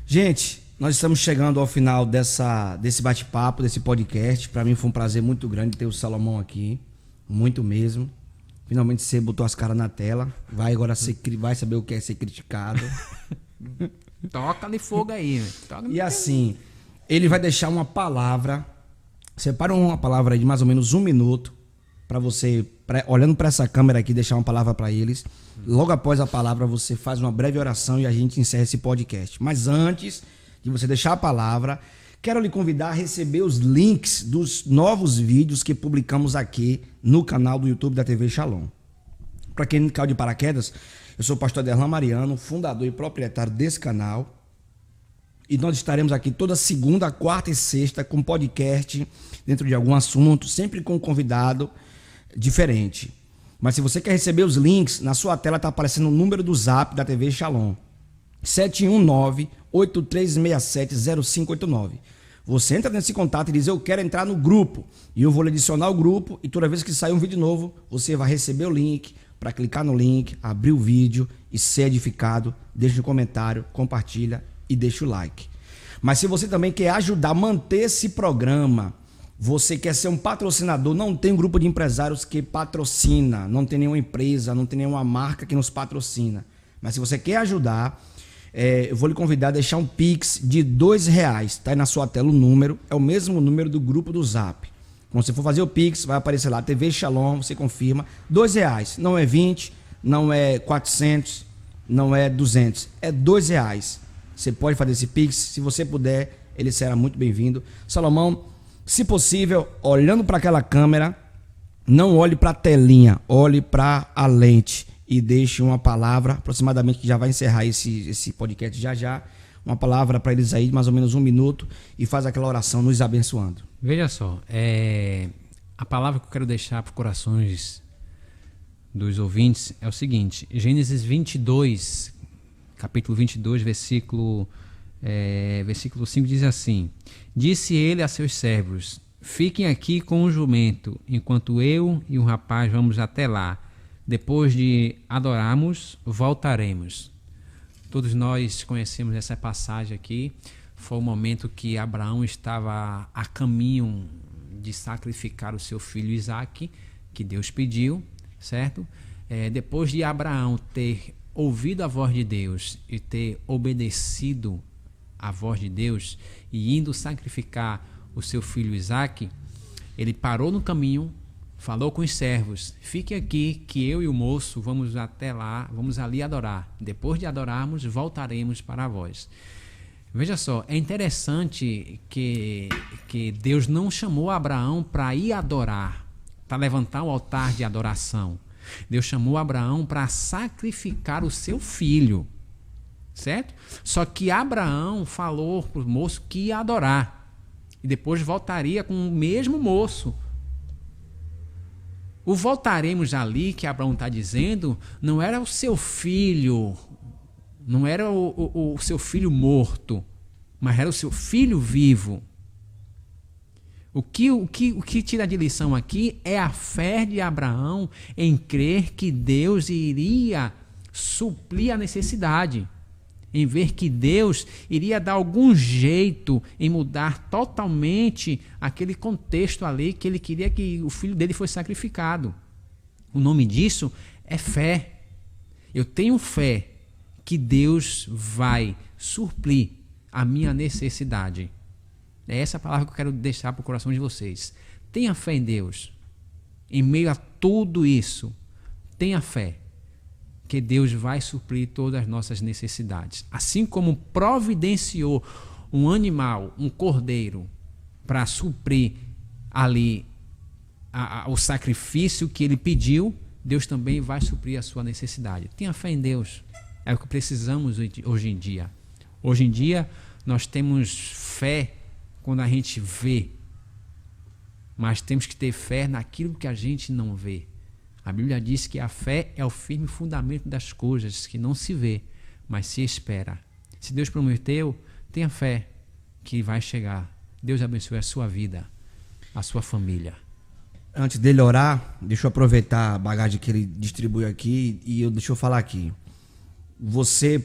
Gente, nós estamos chegando ao final desse bate-papo, desse podcast. Para mim foi um prazer muito grande ter o Salomão aqui. Muito mesmo. Finalmente você botou as caras na tela. Vai saber o que é ser criticado. Toca-lhe fogo aí. E assim, ele vai deixar uma palavra. Separa uma palavra aí de mais ou menos 1 minuto. Para você, olhando para essa câmera aqui, deixar uma palavra para eles. Logo após a palavra, você faz uma breve oração e a gente encerra esse podcast. Mas antes de você deixar a palavra, quero lhe convidar a receber os links dos novos vídeos que publicamos aqui no canal do YouTube da TV Shalom. Para quem não caiu de paraquedas, eu sou o pastor Aderlan Mariano, fundador e proprietário desse canal. E nós estaremos aqui toda segunda, quarta e sexta com podcast dentro de algum assunto, sempre com um convidado diferente. Mas se você quer receber os links, na sua tela está aparecendo o número do Zap da TV Shalom. 719-8367-0589. Você entra nesse contato e diz: eu quero entrar no grupo. E eu vou lhe adicionar o grupo. E toda vez que sair um vídeo novo, você vai receber o link para clicar no link, abrir o vídeo e ser edificado. Deixa um comentário, compartilha e deixa o like. Mas se você também quer ajudar a manter esse programa, você quer ser um patrocinador, não tem um grupo de empresários que patrocina, não tem nenhuma empresa, não tem nenhuma marca que nos patrocina. Mas se você quer ajudar, eu vou lhe convidar a deixar um Pix de R$2. Está aí na sua tela o número, é o mesmo número do grupo do Zap. Quando você for fazer o Pix, vai aparecer lá, TV Shalom, você confirma, R$2. Não é 20, não é 400, não é 200, é R$2. Você pode fazer esse Pix, se você puder, ele será muito bem-vindo. Salomão, se possível, olhando para aquela câmera, não olhe para a telinha, olhe para a lente e deixe uma palavra, aproximadamente, que já vai encerrar esse podcast já, uma palavra para eles aí, mais ou menos 1 minuto, e faz aquela oração nos abençoando. Veja só, a palavra que eu quero deixar para os corações dos ouvintes é o seguinte: Gênesis 22, capítulo 22, versículo 5 diz assim: disse ele a seus servos: fiquem aqui com o jumento, enquanto eu e o rapaz vamos até lá. Depois de adorarmos, voltaremos. Todos nós conhecemos essa passagem aqui. Foi o momento que Abraão estava a caminho de sacrificar o seu filho Isaque, que Deus pediu, certo? Depois de Abraão ter ouvido a voz de Deus e ter obedecido a voz de Deus e indo sacrificar o seu filho Isaque, ele parou no caminho, falou com os servos: fiquem aqui que eu e o moço vamos até lá, vamos ali adorar. Depois de adorarmos, voltaremos para vós. Veja só, é interessante que Deus não chamou Abraão para ir adorar, para levantar um altar de adoração. Deus chamou Abraão para sacrificar o seu filho, certo? Só que Abraão falou para o moço que ia adorar e depois voltaria com o mesmo moço. O voltaremos ali que Abraão está dizendo não era o seu filho, não era o seu filho morto, mas era o seu filho vivo. O que tira de lição aqui é a fé de Abraão em crer que Deus iria suprir a necessidade, em ver que Deus iria dar algum jeito em mudar totalmente aquele contexto ali, que ele queria que o filho dele fosse sacrificado. O nome disso é fé. Eu tenho fé que Deus vai suprir a minha necessidade. É essa palavra que eu quero deixar para o coração de vocês. Tenha fé em Deus. Em meio a tudo isso, tenha fé que Deus vai suprir todas as nossas necessidades. Assim como providenciou um animal, um cordeiro, para suprir ali o sacrifício que ele pediu, Deus também vai suprir a sua necessidade. Tenha fé em Deus. É o que precisamos hoje em dia. Hoje em dia, nós temos fé quando a gente vê, mas temos que ter fé naquilo que a gente não vê. A Bíblia diz que a fé é o firme fundamento das coisas que não se vê, mas se espera. Se Deus prometeu, tenha fé que vai chegar. Deus abençoe a sua vida, a sua família. Antes dele orar, deixa eu aproveitar a bagagem que ele distribui aqui e deixa eu falar aqui. Você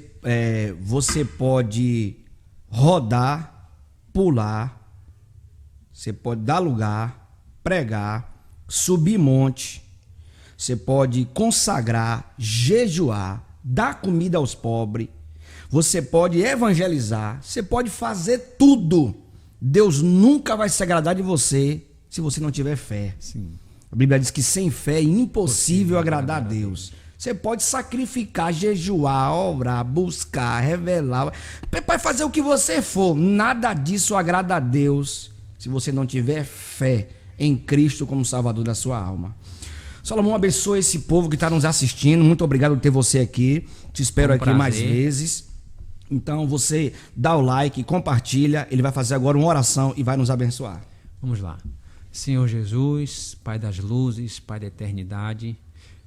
pode rodar, pular, você pode dar lugar, pregar, subir monte, você pode consagrar, jejuar, dar comida aos pobres, você pode evangelizar, você pode fazer tudo. Deus nunca vai se agradar de você se você não tiver fé. Sim. A Bíblia diz que sem fé é impossível agradar a Deus. Você pode sacrificar, jejuar, orar, buscar, revelar, pode fazer o que você for. Nada disso agrada a Deus se você não tiver fé em Cristo como Salvador da sua alma. Salomão, abençoa esse povo que está nos assistindo. Muito obrigado por ter você aqui. Te espero aqui prazer. mais vezes. Então você dá o like, compartilha. Ele vai fazer agora uma oração e vai nos abençoar. Vamos lá. Senhor Jesus, Pai das luzes, Pai da eternidade,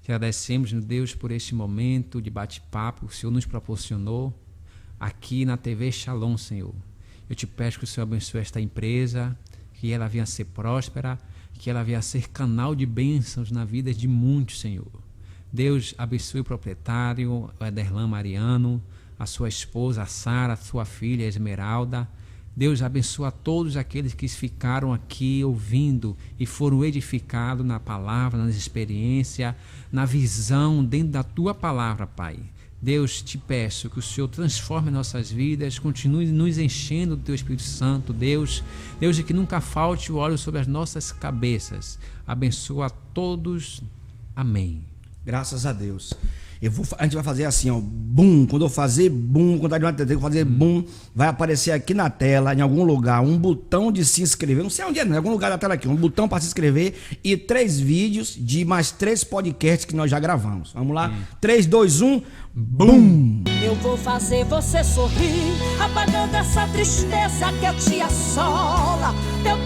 te agradecemos, meu Deus, por este momento de bate-papo que o Senhor nos proporcionou aqui na TV Shalom, Senhor. Eu te peço que o Senhor abençoe esta empresa, que ela venha a ser próspera, que ela venha a ser canal de bênçãos na vida de muitos, Senhor. Deus abençoe o proprietário, o Ederlan Mariano, a sua esposa, a Sara, a sua filha, a Esmeralda. Deus abençoa todos aqueles que ficaram aqui ouvindo e foram edificados na palavra, na experiência, na visão dentro da tua palavra, Pai. Deus, te peço que o Senhor transforme nossas vidas, continue nos enchendo do teu Espírito Santo, Deus, e que nunca falte o óleo sobre as nossas cabeças. Abençoa a todos. Amém. Graças a Deus. A gente vai fazer assim, ó, bum. Quando eu fazer bum, quando eu fazer bum, vai aparecer aqui na tela, em algum lugar, um botão de se inscrever. Não sei onde é, em algum lugar da tela aqui, um botão para se inscrever e 3 vídeos de mais 3 podcasts que nós já gravamos. Vamos lá? 3, 2, 1, bum! Eu vou fazer você sorrir, apagando essa tristeza que te assola. Teu